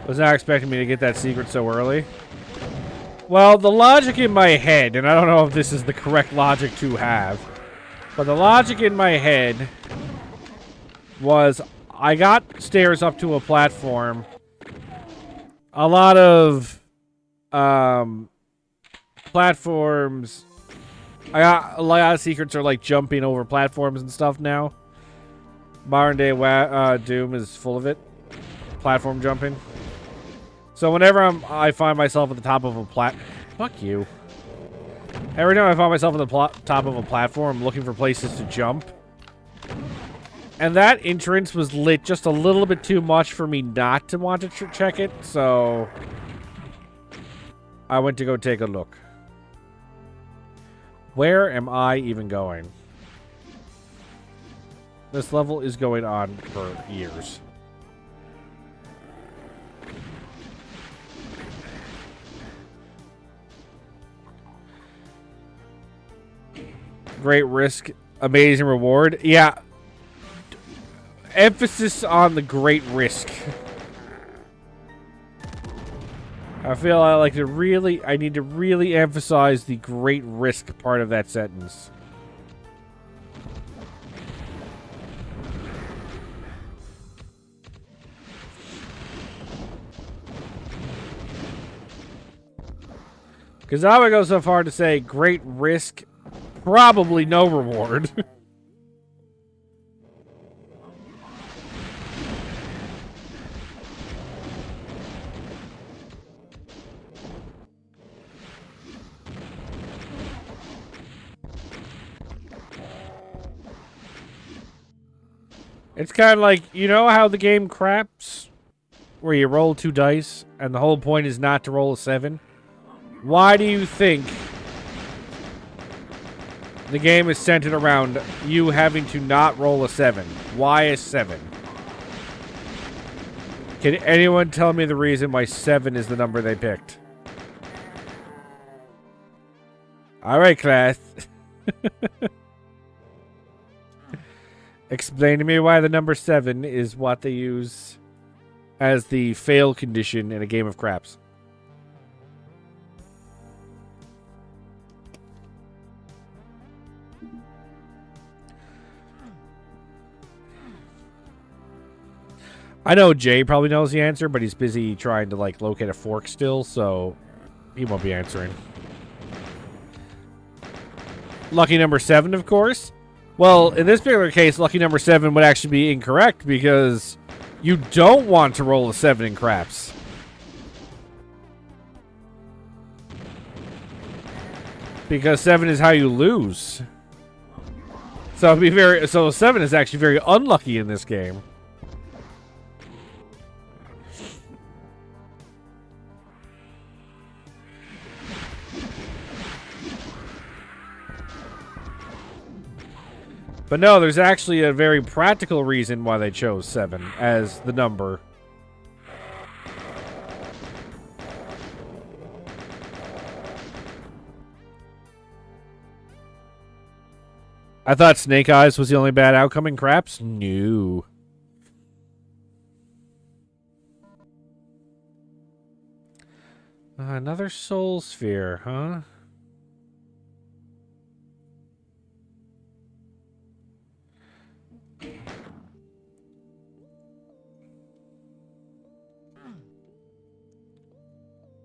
Was not expecting me to get that secret so early. Well, the logic in my head, and I don't know if this is the correct logic to have, but the logic in my head was I got stairs up to a platform. A lot of platforms. I got a lot of secrets are like jumping over platforms and stuff now. Modern day Doom is full of it. Platform jumping. So whenever I find myself at the top of a fuck you. Every time I find myself at the top of a platform, I'm looking for places to jump. And that entrance was lit just a little bit too much for me not to want to check it, so I went to go take a look. Where am I even going? This level is going on for years. Great risk, amazing reward. Yeah. Emphasis on the great risk. I feel I need to really emphasize the great risk part of that sentence. Because I would go so far to say great risk, probably no reward. It's kind of like, you know how the game craps? Where you roll 2 dice, and the whole point is not to roll a 7? Why do you think the game is centered around you having to not roll a 7? Why a 7? Can anyone tell me the reason why 7 is the number they picked? Alright, class. Explain to me why the number 7 is what they use as the fail condition in a game of craps. I know Jay probably knows the answer, but he's busy trying to, like, locate a fork still, so he won't be answering. Lucky number 7, of course. Well, in this particular case, lucky number 7 would actually be incorrect because you don't want to roll a 7 in craps. Because 7 is how you lose. So 7 is actually very unlucky in this game. But no, there's actually a very practical reason why they chose 7 as the number. I thought Snake Eyes was the only bad outcome in craps? No. Another soul sphere, huh?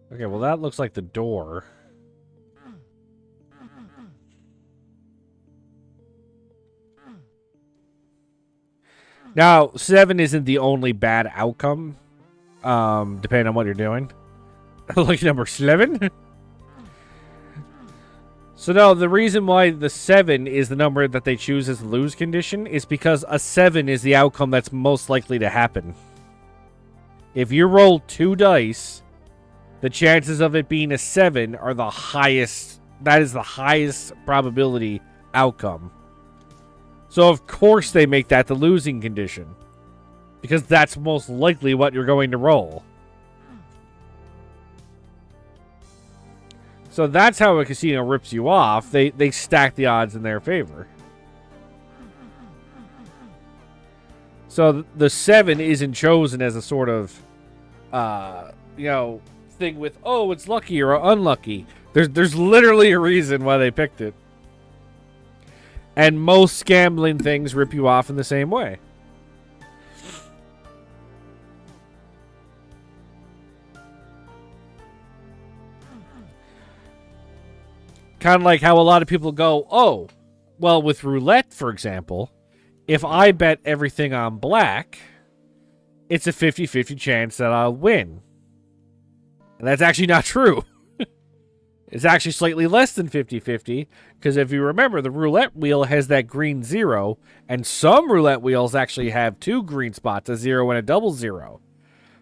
Okay, well that looks like the door. Now, 7 isn't the only bad outcome, depending on what you're doing. Lucky number 7? So no, the reason why the 7 is the number that they choose as the lose condition is because a 7 is the outcome that's most likely to happen. If you roll 2 dice, the chances of it being a 7 are the highest. That is the highest probability outcome. So of course they make that the losing condition. Because that's most likely what you're going to roll. So that's how a casino rips you off. They stack the odds in their favor. So the 7 isn't chosen as a sort of, thing with, oh, it's lucky or unlucky. There's literally a reason why they picked it. And most gambling things rip you off in the same way. Kind of like how a lot of people go, oh, well, with roulette, for example, if I bet everything on black, it's a 50-50 chance that I'll win. And that's actually not true. It's actually slightly less than 50-50, because if you remember, the roulette wheel has that green 0, and some roulette wheels actually have 2 green spots, a 0 and a double 0.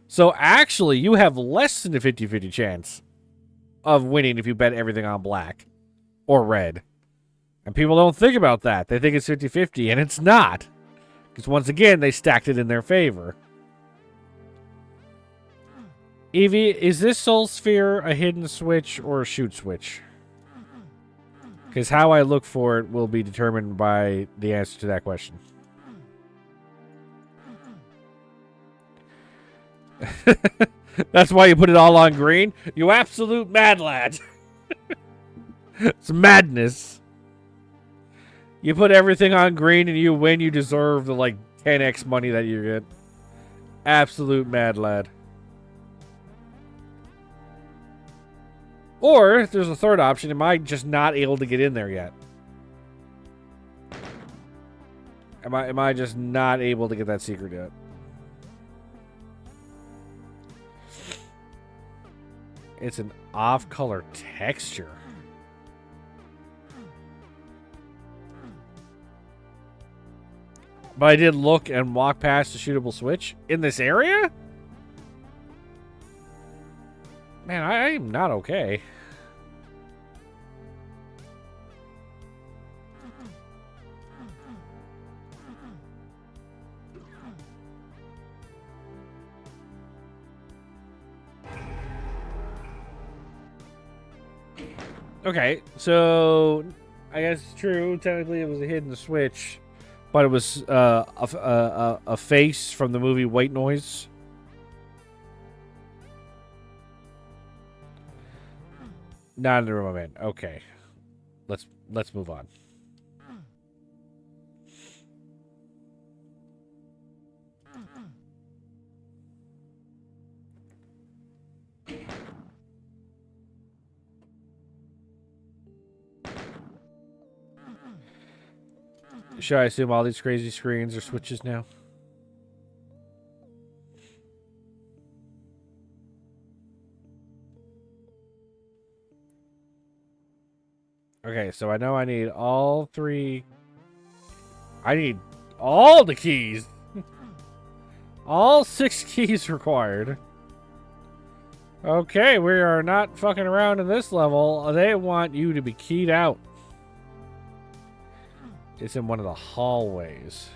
So actually, you have less than a 50-50 chance of winning if you bet everything on black or red. And people don't think about that. They think it's 50-50, and it's not. Because once again, they stacked it in their favor. Evie, is this soul sphere a hidden switch or a shoot switch? Because how I look for it will be determined by the answer to that question. That's why you put it all on green? You absolute mad lad. It's madness. You put everything on green and you win, you deserve the, like, 10x money that you get. Absolute mad lad. Or, there's a third option. Am I just not able to get in there yet? Am I just not able to get that secret yet? It's an off-color texture. But I did look and walk past the shootable switch in this area? Man, I am not okay. Okay, so I guess it's true. Technically, it was a hidden switch, but it was a face from the movie White Noise. Not in the room I'm in. Okay, let's move on. Should I assume all these crazy screens are switches now? Okay, so I know I need all three. I need all the keys. All 6 keys required. Okay, we are not fucking around in this level. They want you to be keyed out. It's in one of the hallways.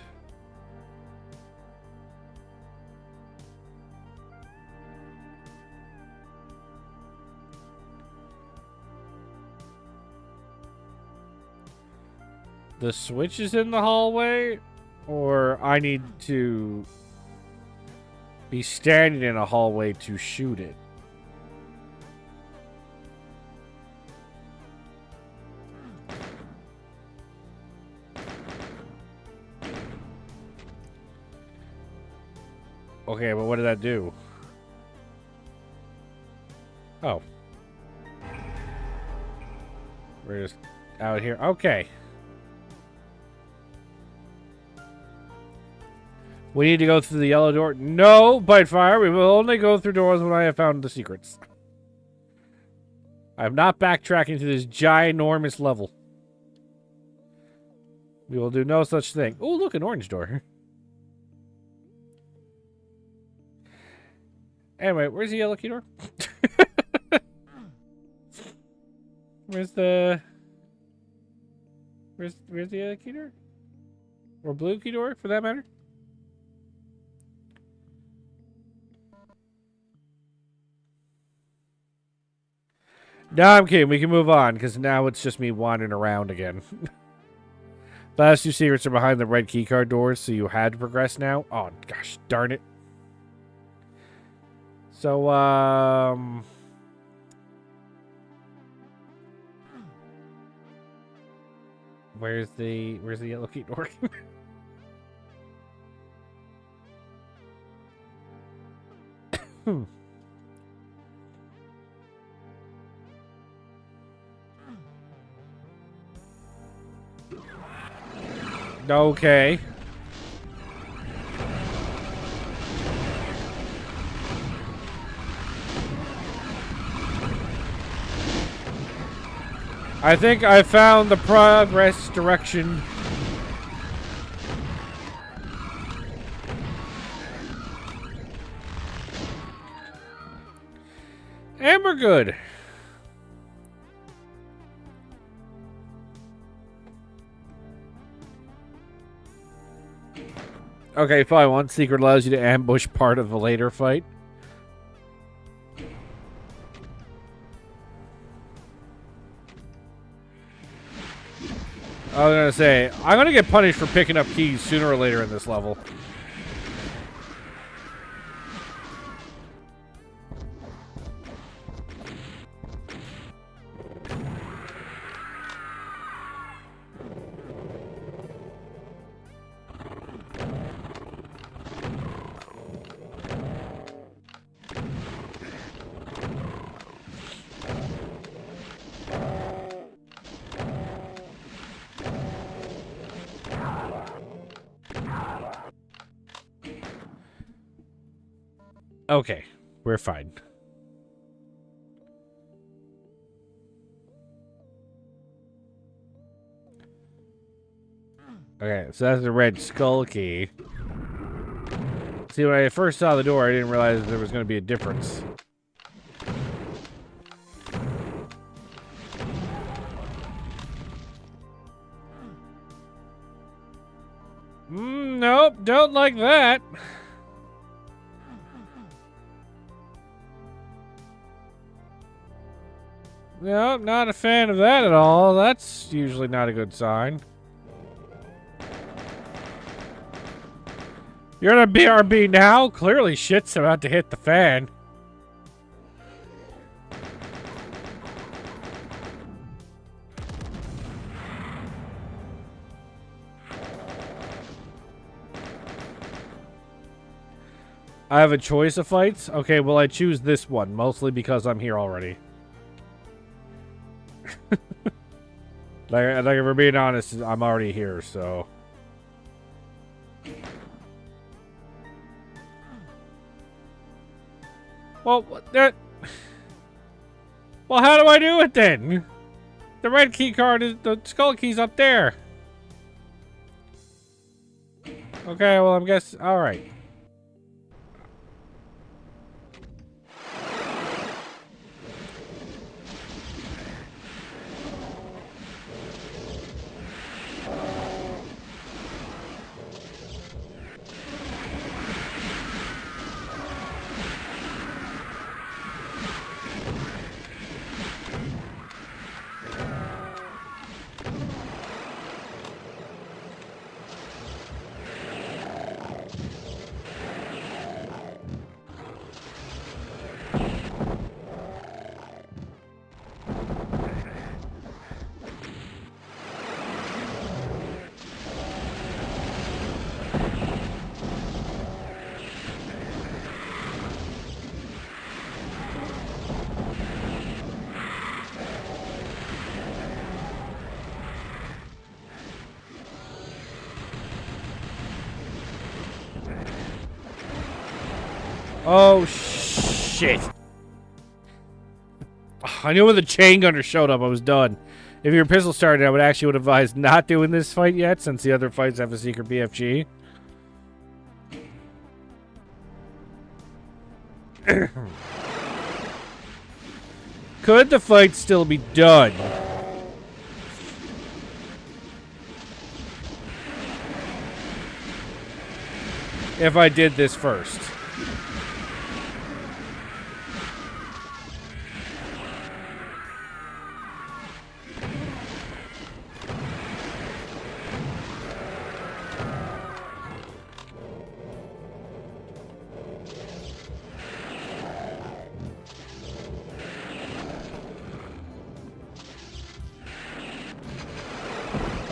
The switch is in the hallway, or I need to be standing in a hallway to shoot it. Okay, but what did that do? Oh. We're just out here. Okay. We need to go through the yellow door. No, Bitefire. We will only go through doors when I have found the secrets. I am not backtracking to this ginormous level. We will do no such thing. Oh, look, an orange door. Anyway, where's the yellow key door? Where's the yellow key door? Or blue key door, for that matter? No, I'm kidding. We can move on, because now it's just me wandering around again. The last 2 secrets are behind the red keycard doors, so you had to progress now. Oh, gosh, darn it. So, where's the yellow key door? Okay. I think I found the progress direction. And we're good. Okay, fine. One secret allows you to ambush part of a later fight. I was gonna say, I'm gonna get punished for picking up keys sooner or later in this level. Okay, we're fine. Okay, so that's the red skull key. See, when I first saw the door, I didn't realize there was going to be a difference. Nope, don't like that. Nope, not a fan of that at all. That's usually not a good sign. You're in a BRB now? Clearly shit's about to hit the fan. I have a choice of fights? Okay, well I choose this one, mostly because I'm here already. like if we're being honest, I'm already here, so... Well, well, how do I do it then? The red key card is the skull key's up there. Okay, well, I'm guessing. All right. Oh, shit. I knew when the chain gunner showed up, I was done. If your pistol started, I would advise not doing this fight yet, since the other fights have a secret BFG. Could the fight still be done? If I did this first.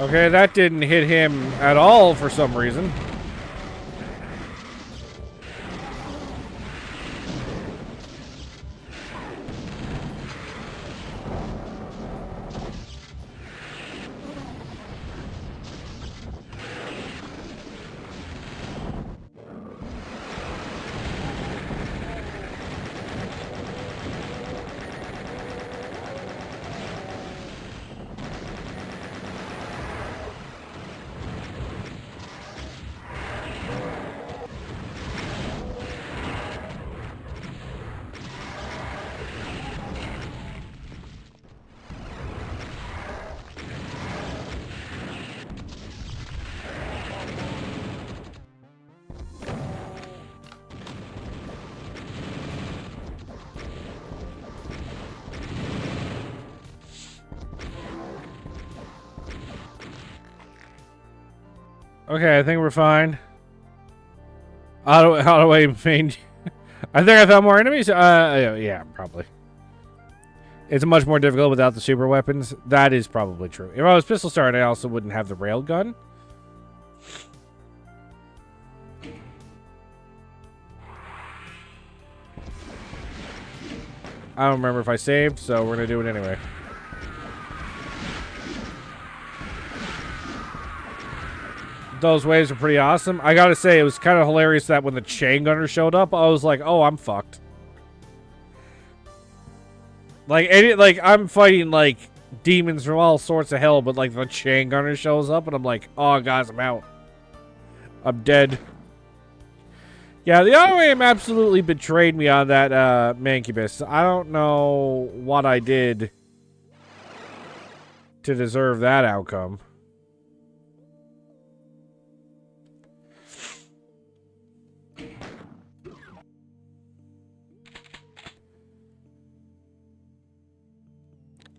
Okay, that didn't hit him at all for some reason. Okay, I think we're fine. How do I main? I think I found more enemies. Yeah, probably. It's much more difficult without the super weapons. That is probably true. If I was pistol started, I also wouldn't have the rail gun. I don't remember if I saved, so we're gonna do it anyway. Those waves are pretty awesome. I gotta say, it was kind of hilarious that when the chain gunner showed up, I was like, oh, I'm fucked. Like, I'm fighting, like, demons from all sorts of hell, but, like, the chain gunner shows up, and I'm like, oh, guys, I'm out. I'm dead. Yeah, the auto aim absolutely betrayed me on that, Mancubus. I don't know what I did to deserve that outcome.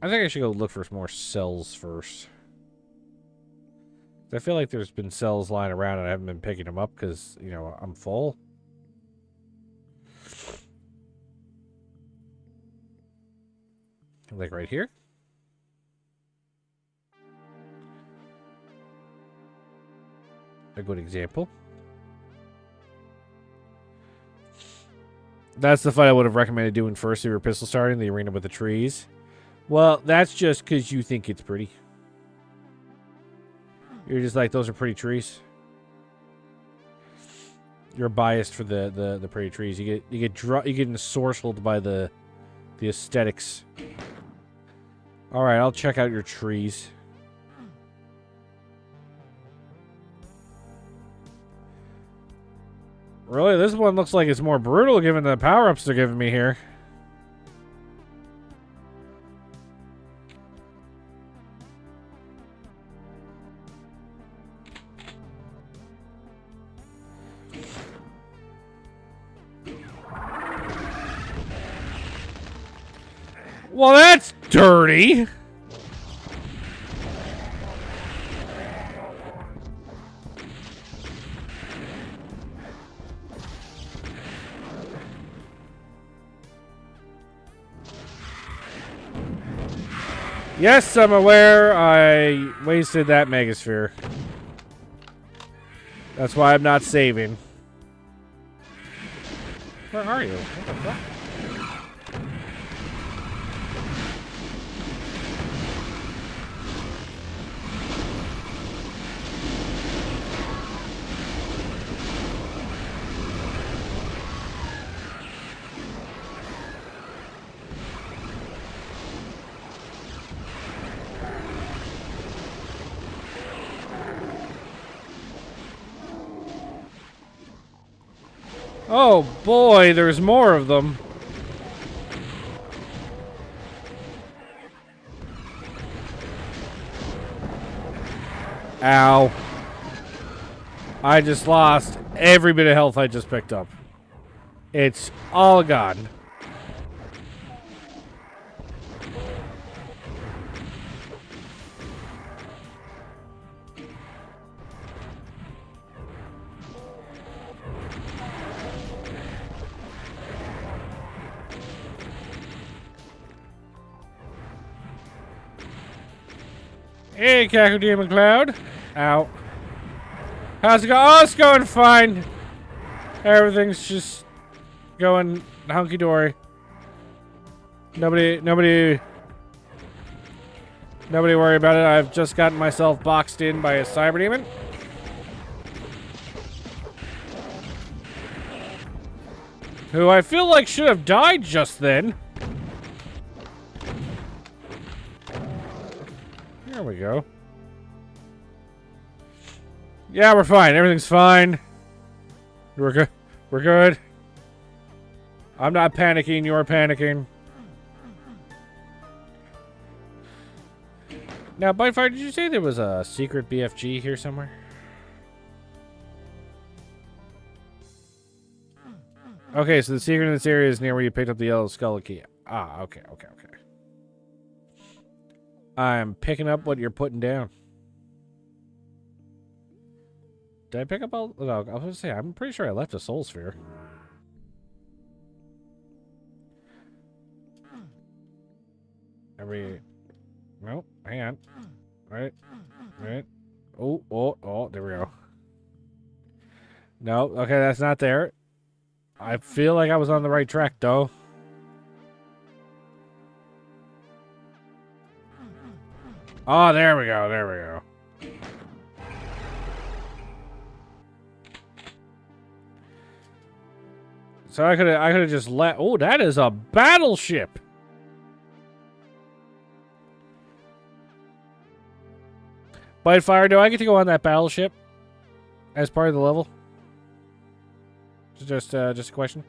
I think I should go look for some more cells first. I feel like there's been cells lying around and I haven't been picking them up because, you know, I'm full. Like right here. A good example. That's the fight I would have recommended doing first if you were pistol starting, the arena with the trees. Well, that's just because you think it's pretty. You're just like, those are pretty trees. You're biased for the pretty trees. You get ensorcelled by the aesthetics. All right, I'll check out your trees. Really, this one looks like it's more brutal given the power-ups they're giving me here. Well, that's dirty. Yes, I'm aware I wasted that Megasphere. That's why I'm not saving. Where are you? What the fuck? Oh boy, there's more of them. Ow. I just lost every bit of health I just picked up. It's all gone. Hey, Cacodemon Cloud. Ow. How's it going? Oh, it's going fine. Everything's just going hunky-dory. Nobody worry about it. I've just gotten myself boxed in by a cyber demon. Who I feel like should have died just then. There we go. Yeah, we're fine. Everything's fine. We're good. We're good. I'm not panicking. You're panicking. Now, Bitefire, did you say there was a secret BFG here somewhere? Okay, so the secret in this area is near where you picked up the yellow skull key. Ah, okay. I'm picking up what you're putting down. Did I pick up all... No, I was going to say, I'm pretty sure I left a soul sphere. Nope, hang on. Right. Oh, there we go. No, okay, that's not there. I feel like I was on the right track, though. Oh, there we go. So I could have just let. Oh, that is a battleship. Fire, do I get to go on that battleship as part of the level? Just a question.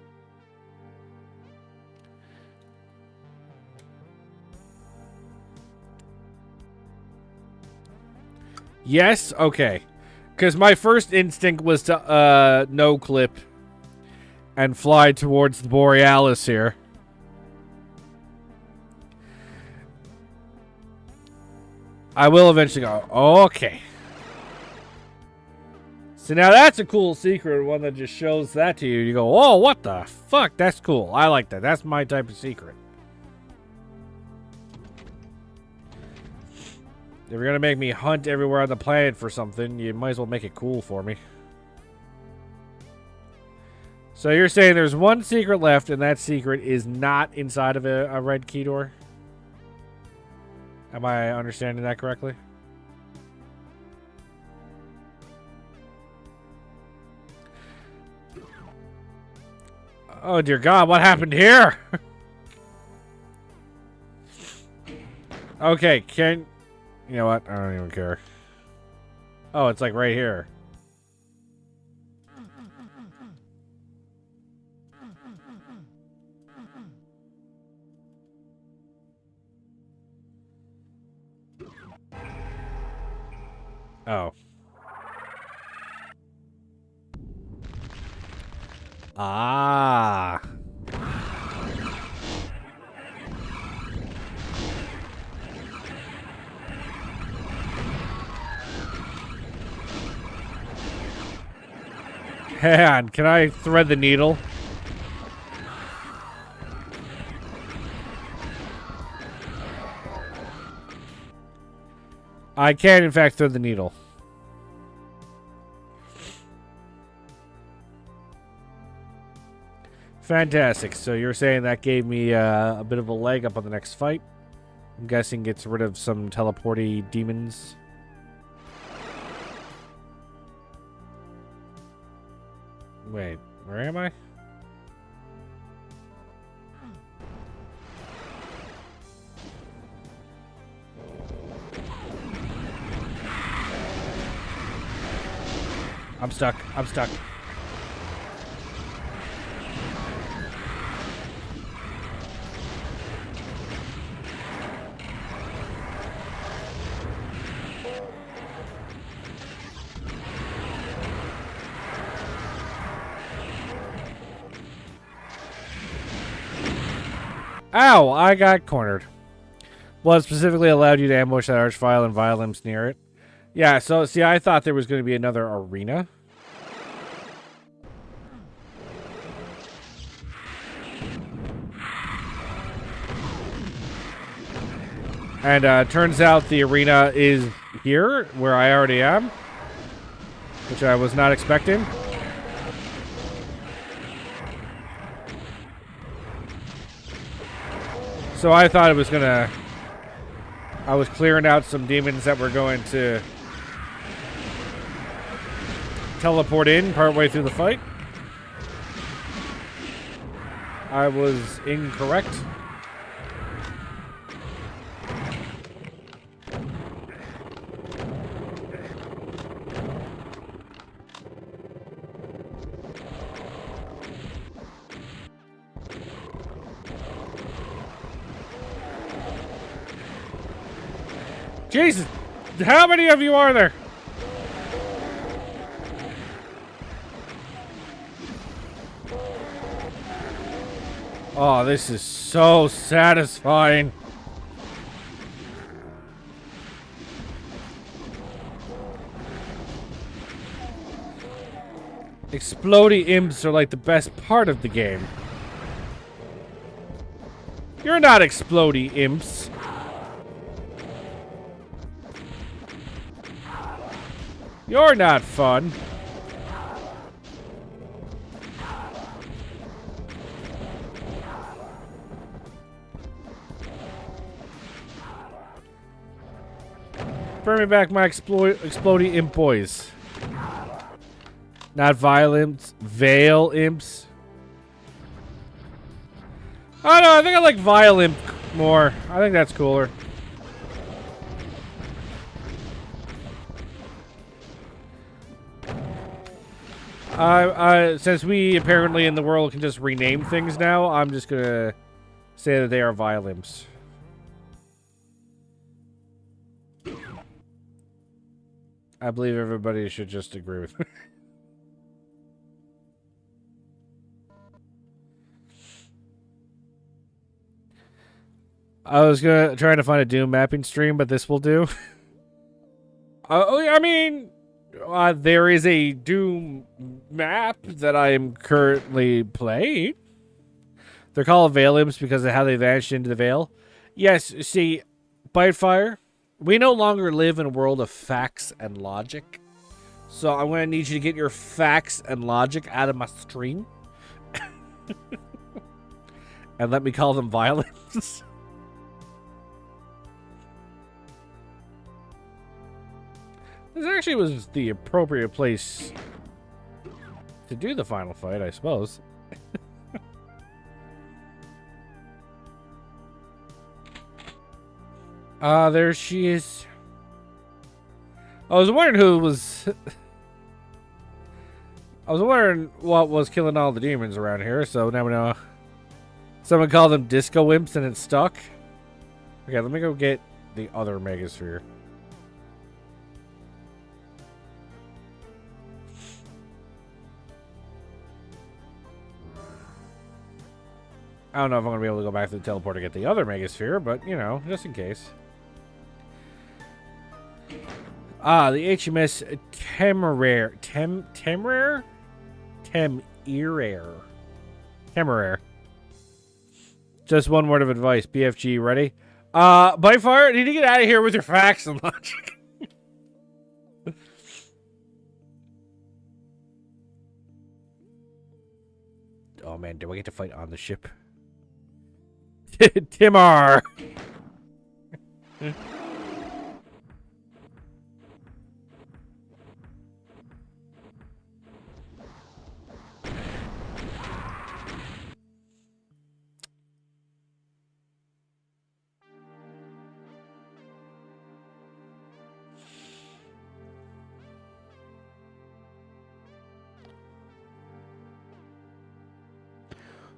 Yes. Okay. Because my first instinct was to no clip and fly towards the Borealis here. I will eventually go. Okay. So now that's a cool secret, one that just shows that to you. You go, oh, what the fuck? That's cool. I like that. That's my type of secret. If you're going to make me hunt everywhere on the planet for something, you might as well make it cool for me. So you're saying there's one secret left, and that secret is not inside of a red key door? Am I understanding that correctly? Oh, dear God, what happened here? Okay, you know what? I don't even care. Oh, it's like right here. Oh. Ah. Hang on, can I thread the needle? I can, in fact, thread the needle. Fantastic. So you're saying that gave me a bit of a leg up on the next fight. I'm guessing gets rid of some teleporty demons. Wait, where am I? I'm stuck. I'm stuck. Ow! I got cornered. Well, it specifically allowed you to ambush that archvile and vile imps near it. Yeah, so, see, I thought there was going to be another arena. And, turns out the arena is here, where I already am. Which I was not expecting. So I thought it was gonna... I was clearing out some demons that were going to teleport in partway through the fight. I was incorrect. Jesus! How many of you are there? Oh, this is so satisfying. Explodey imps are like the best part of the game. You're not explodey imps. You're not fun. Bring me back my explodey imp boys. Not vile imps, veil imps. Oh no, I think I like Violin more. I think that's cooler. Since we apparently in the world can just rename things now, I'm just gonna say that they are Violimps. I believe everybody should just agree with me. I was trying to find a Doom mapping stream, but this will do. I mean, there is a Doom map that I am currently playing. They're called Veil because of how they vanished into the Veil. Yes, see, Bitefire, we no longer live in a world of facts and logic. So I'm going to need you to get your facts and logic out of my stream. And let me call them violence. This actually was the appropriate place to do the final fight, I suppose. There she is. I was wondering who was... I was wondering what was killing all the demons around here, so now we know. Someone called them disco imps and it's stuck. Okay, let me go get the other Megasphere. I don't know if I'm going to be able to go back to the teleport to get the other Megasphere, but, you know, just in case. Ah, the HMS Temeraire. Temeraire? Temeraire. Just one word of advice. BFG, ready? Bitefire, need to get out of here with your facts and logic. Oh, man, do I get to fight on the ship? Timar!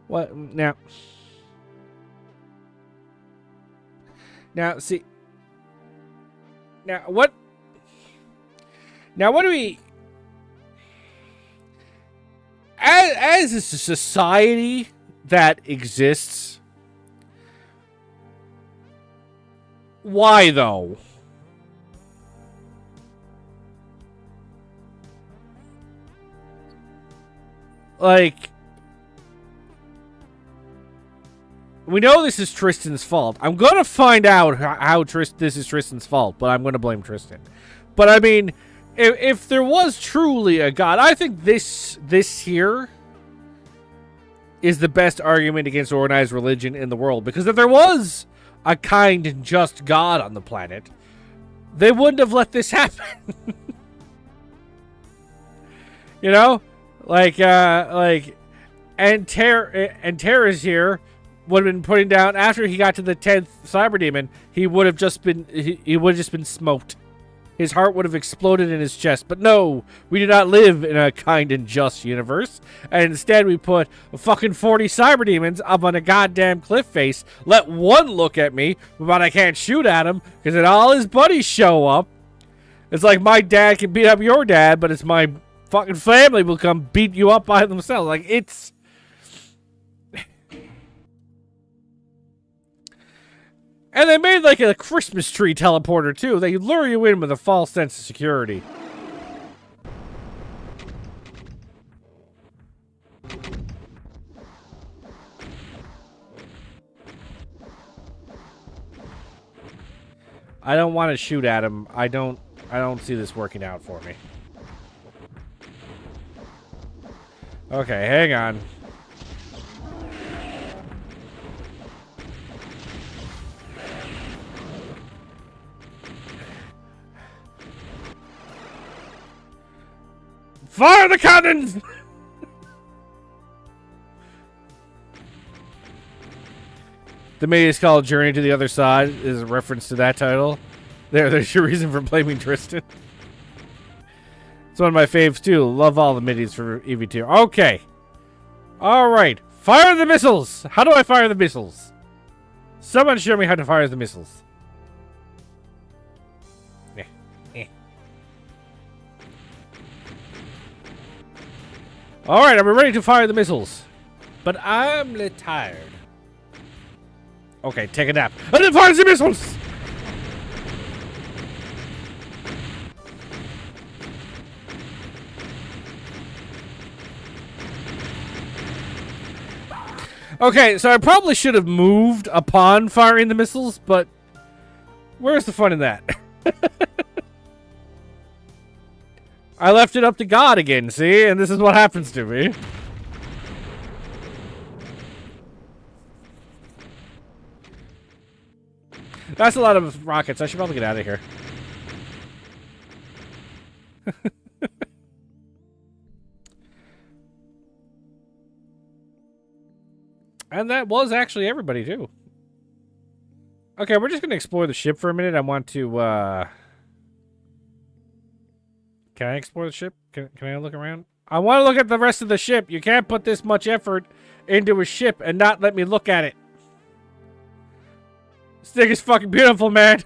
What now? Now see. Now what? Now what do we? As a society that exists, why though? Like, we know this is Tristan's fault. I'm going to find out how this is Tristan's fault, but I'm going to blame Tristan. But I mean, if there was truly a god, I think this here is the best argument against organized religion in the world. Because if there was a kind and just god on the planet, they wouldn't have let this happen. You know? And Terra's here would have been putting down after he got to the 10th cyber demon. He would have just been smoked. His heart would have exploded in his chest. But no, we do not live in a kind and just universe. And instead we put fucking 40 cyber demons up on a goddamn cliff face. Let one look at me, but I can't shoot at him because then all his buddies show up. It's like my dad can beat up your dad, but it's my fucking family will come beat you up by themselves. Like, it's... And they made like a Christmas tree teleporter too. They lure you in with a false sense of security. I don't want to shoot at him. I don't see this working out for me. Okay, hang on. Fire the cannons! The main is called Journey to the Other Side is a reference to that title. There's your reason for blaming Tristan. It's one of my faves too. Love all the middies for EV2. Okay. Alright. Fire the missiles! How do I fire the missiles? Someone show me how to fire the missiles. Alright, I'm ready to fire the missiles. But I'm a little tired. Okay, take a nap. And then fire the missiles! Okay, so I probably should have moved upon firing the missiles, but where's the fun in that? I left it up to God again, see? And this is what happens to me. That's a lot of rockets. I should probably get out of here. And that was actually everybody, too. Okay, we're just going to explore the ship for a minute. I want to, Can I explore the ship? Can I look around? I want to look at the rest of the ship. You can't put this much effort into a ship and not let me look at it. This thing is fucking beautiful, man.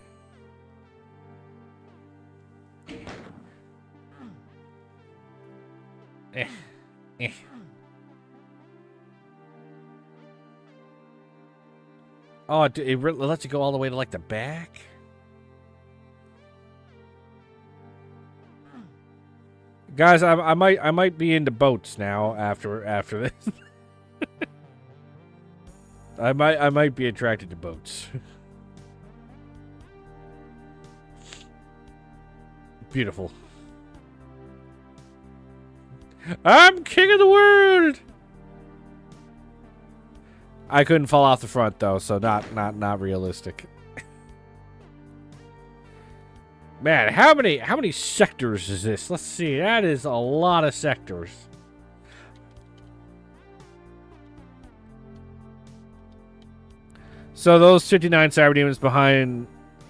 Oh, it lets you go all the way to, like, the back? Guys, I might be into boats now after this. I might be attracted to boats. Beautiful. I'm king of the world. I couldn't fall off the front though, so not realistic. Man, how many sectors is this? Let's see. That is a lot of sectors. So those 59 cyber demons behind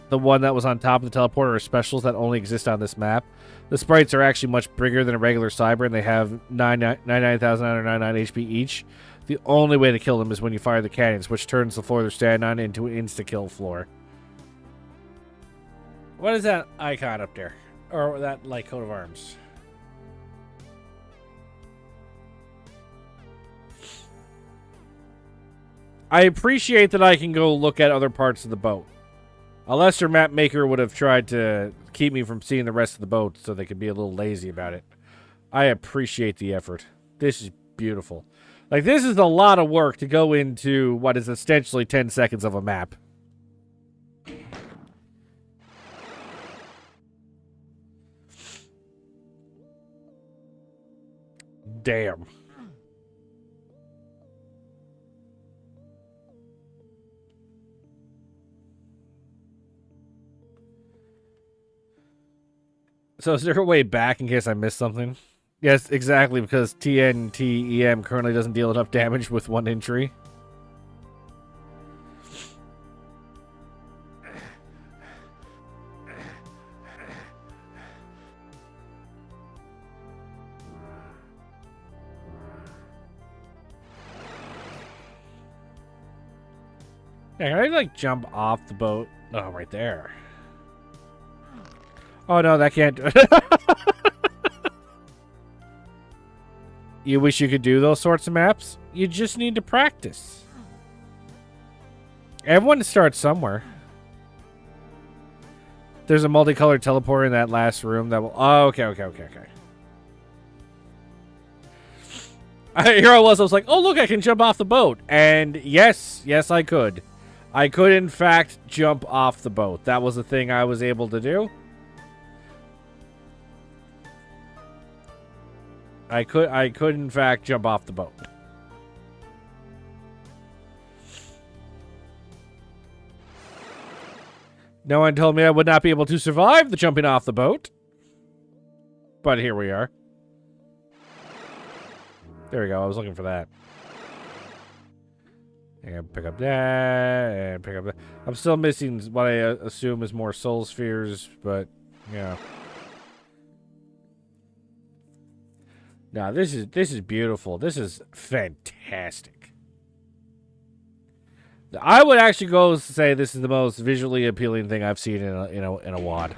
the one that was on top of the teleporter are specials that only exist on this map. The sprites are actually much bigger than a regular cyber, and they have 99,999 HP each. The only way to kill them is when you fire the cannons, which turns the floor they're standing on into an insta-kill floor. What is that icon up there? Or that, like, coat of arms? I appreciate that I can go look at other parts of the boat. A lesser map maker would have tried to keep me from seeing the rest of the boat so they could be a little lazy about it. I appreciate the effort. This is beautiful. Like, this is a lot of work to go into what is essentially 10 seconds of a map. Damn. So is there a way back in case I missed something? Yes, exactly, because TNTEM currently doesn't deal enough damage with one entry. Yeah, can I, like, jump off the boat? Oh, right there. Oh, no, that can't do it. You wish you could do those sorts of maps? You just need to practice. Everyone starts somewhere. There's a multicolored teleporter in that last room that will... Oh, okay. Here I was like, oh, look, I can jump off the boat. And yes, I could. I could, in fact, jump off the boat. That was a thing I was able to do. I could, in fact, jump off the boat. No one told me I would not be able to survive the jumping off the boat. But here we are. There we go. I was looking for that. And pick up that, and pick up that. I'm still missing what I assume is more soul spheres, but yeah. Now this is beautiful. This is fantastic. I would actually go say this is the most visually appealing thing I've seen in a WOD.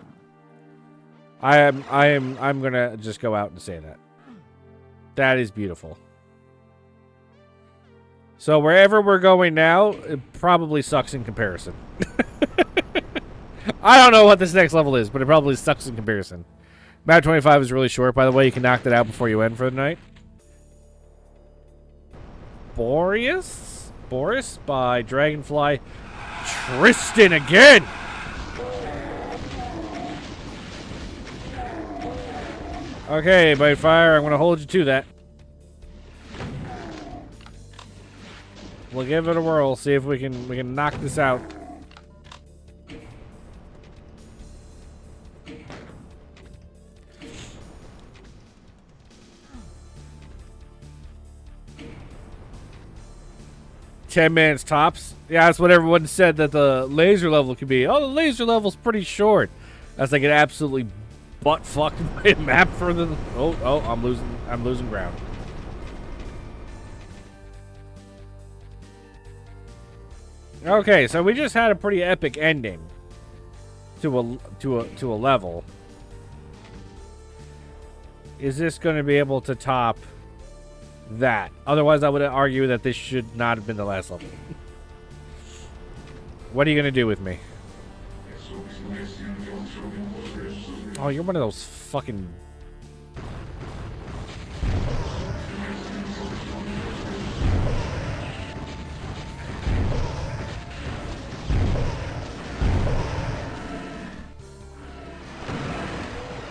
I'm gonna just go out and say that. That is beautiful. So wherever we're going now, it probably sucks in comparison. I don't know what this next level is, but it probably sucks in comparison. Map 25 is really short, by the way. You can knock that out before you end for the night. Boreas by Dragonfly. Tristan again! Okay, by fire, I'm going to hold you to that. We'll give it a whirl, see if we can knock this out. $10 minutes tops. Yeah, that's what everyone said that the laser level could be. Oh, the laser level's pretty short. That's like an absolutely butt fucked map for the. Oh, I'm losing ground. Okay, so we just had a pretty epic ending to a level. Is this going to be able to top that? Otherwise, I would argue that this should not have been the last level. What are you going to do with me? Oh, you're one of those fucking...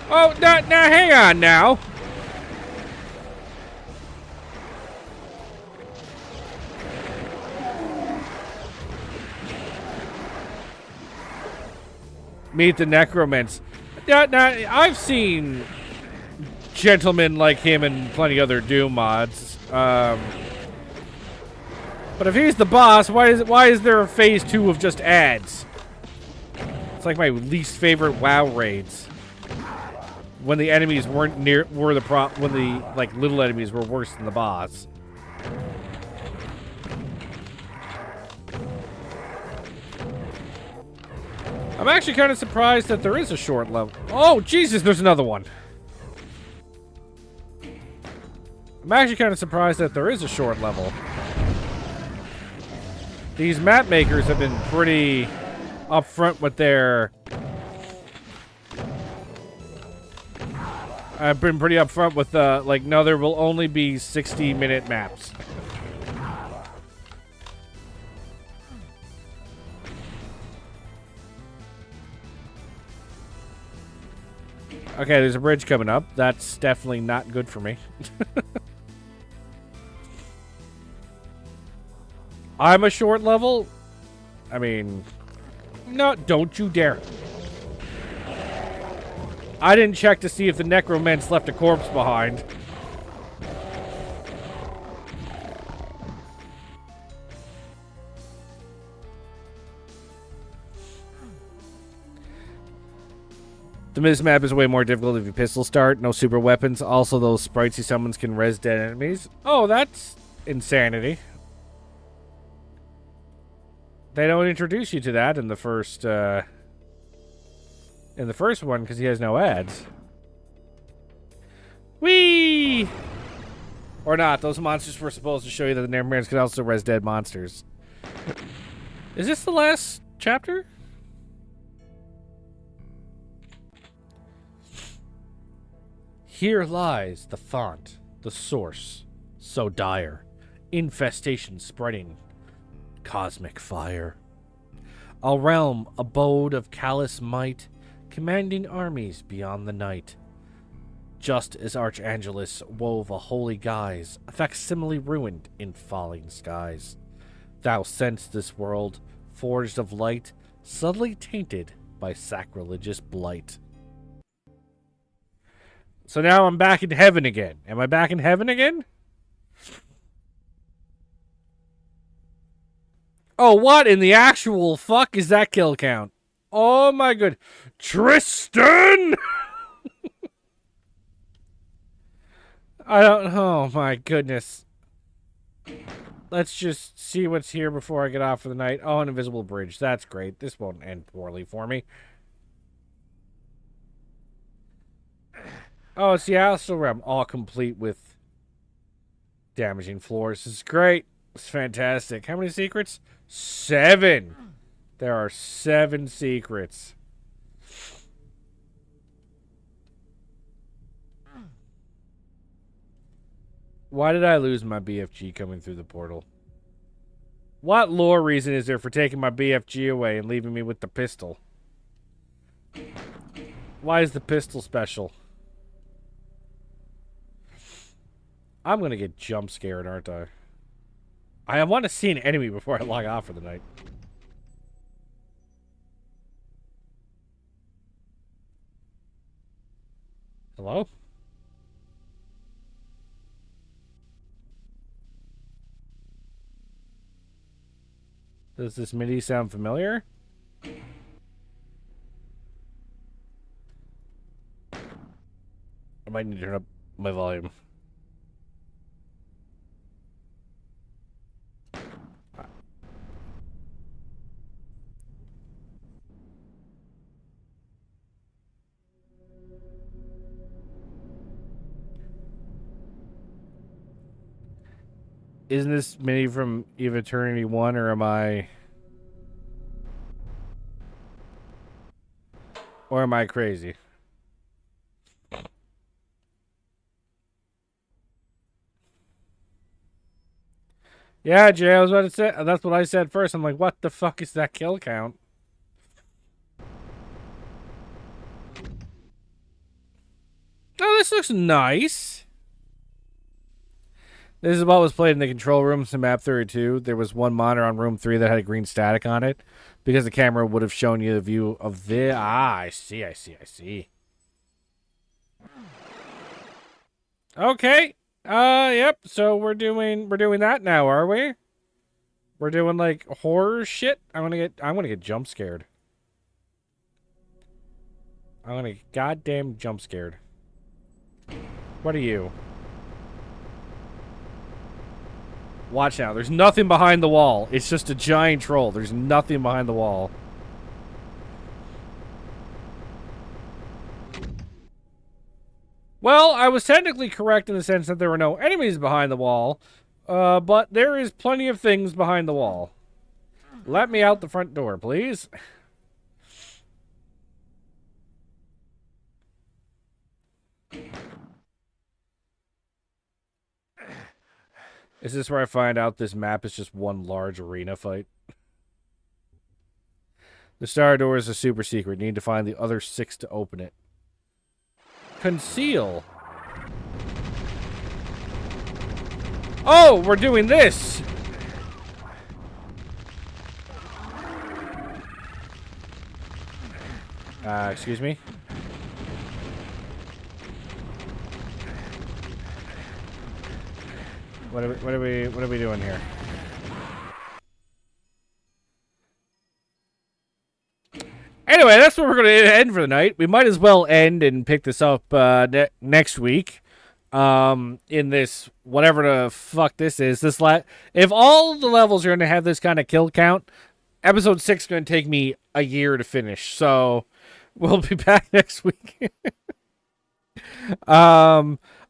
Oh, now hang on now. Meet the Necromants. Now, I've seen gentlemen like him in plenty other Doom mods. But if he's the boss, why is there a phase 2 of just ads? It's like my least favorite WoW raids. When the enemies weren't when the like little enemies were worse than the boss. I'm actually kind of surprised that there is a short level. Oh, Jesus, there's another one. I'm actually kind of surprised that there is a short level. These map makers have been pretty upfront with their... I've been pretty upfront with, like, no, there will only be 60-minute maps. Okay, there's a bridge coming up. That's definitely not good for me. I'm a short level? I mean... No, don't you dare. I didn't check to see if the Necromants left a corpse behind. This map is way more difficult if you pistol start. No super weapons. Also, those sprites he summons can res dead enemies. Oh, that's insanity. They don't introduce you to that in the first one because he has no ads. Whee! Or not. Those monsters were supposed to show you that the Necromants could also res dead monsters. Is this the last chapter? Here lies the font, the source, so dire, infestation spreading, cosmic fire. A realm, abode of callous might, commanding armies beyond the night. Just as Archangelus wove a holy guise, a facsimile ruined in falling skies. Thou sent'st this world, forged of light, subtly tainted by sacrilegious blight. So now I'm back in heaven again. Am I back in heaven again? Oh, what in the actual fuck is that kill count? Oh my good. Tristan! I don't. Oh my goodness. Let's just see what's here before I get off for the night. Oh, an invisible bridge. That's great. This won't end poorly for me. Oh, it's the Astral Realm. All complete with damaging floors. This is great. It's fantastic. How many secrets? 7. There are 7 secrets. Why did I lose my BFG coming through the portal? What lore reason is there for taking my BFG away and leaving me with the pistol? Why is the pistol special? I'm gonna get jump scared, aren't I? I want to see an enemy before I log off for the night. Hello? Does this MIDI sound familiar? I might need to turn up my volume. Isn't this MIDI from Eviternity 1, or am I... Or am I crazy? Yeah, Jay, I was about to say... That's what I said first. I'm like, what the fuck is that kill count? Oh, this looks nice. This is what was played in the control rooms in map 32. There was one monitor on room 3 that had a green static on it because the camera would have shown you the view of the... Ah, I see. Okay. Yep. So we're doing that now, are we? We're doing like horror shit. I'm gonna get jump scared. I'm gonna get goddamn jump scared. What are you? Watch out. There's nothing behind the wall. It's just a giant troll. There's nothing behind the wall. Well, I was technically correct in the sense that there were no enemies behind the wall, but there is plenty of things behind the wall. Let me out the front door, please. Is this where I find out this map is just one large arena fight? The star door is a super secret. You need to find the other 6 to open it. Conceal. Oh, we're doing this. Excuse me. What are we doing here? Anyway, that's where we're going to end for the night. We might as well end and pick this up next week. In this whatever the fuck this is. If all the levels are going to have this kind of kill count, episode 6 is going to take me a year to finish. So we'll be back next week.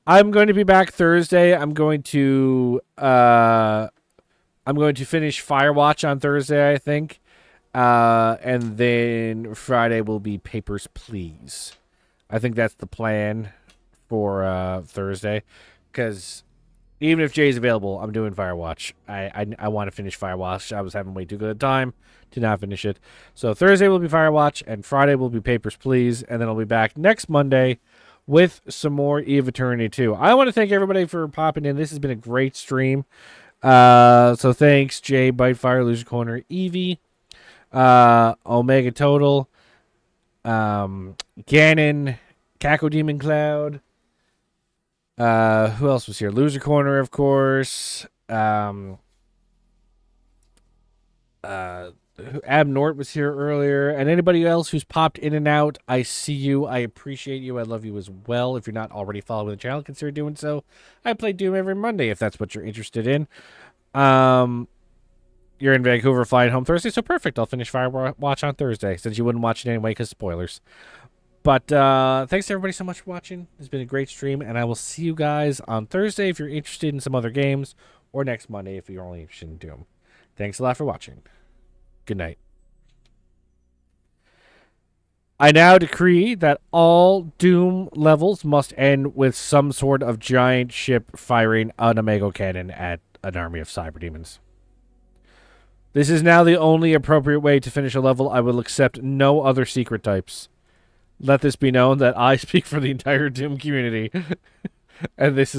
I'm going to be back Thursday. I'm going to finish Firewatch on Thursday, I think. And then Friday will be Papers, Please. I think that's the plan for Thursday, because even if Jay's available, I'm doing Firewatch. I want to finish Firewatch. I was having way too good a time to not finish it. So Thursday will be Firewatch, and Friday will be Papers, Please, and then I'll be back next Monday with some more Eviternity 2. I want to thank everybody for popping in. This has been a great stream. So thanks, Jay, Bitefire, Loser Corner, Evie, Omega Total, Ganon, Caco Demon Cloud. Who else was here? Loser Corner, of course. Ab Nort was here earlier, and anybody else who's popped in and out, I see you. I appreciate you. I love you as well. If you're not already following the channel, consider doing so. I play Doom every Monday if that's what you're interested in. You're in Vancouver, flying home Thursday, so perfect. I'll finish Firewatch on Thursday, since you wouldn't watch it anyway because spoilers. But thanks to everybody so much for watching. It's been a great stream, and I will see you guys on Thursday if you're interested in some other games, or next Monday if you're only interested in Doom. Thanks a lot for watching. Good night. I now decree that all Doom levels must end with some sort of giant ship firing an Omega cannon at an army of cyber demons. This is now the only appropriate way to finish a level. I will accept no other secret types. Let this be known that I speak for the entire Doom community. And this is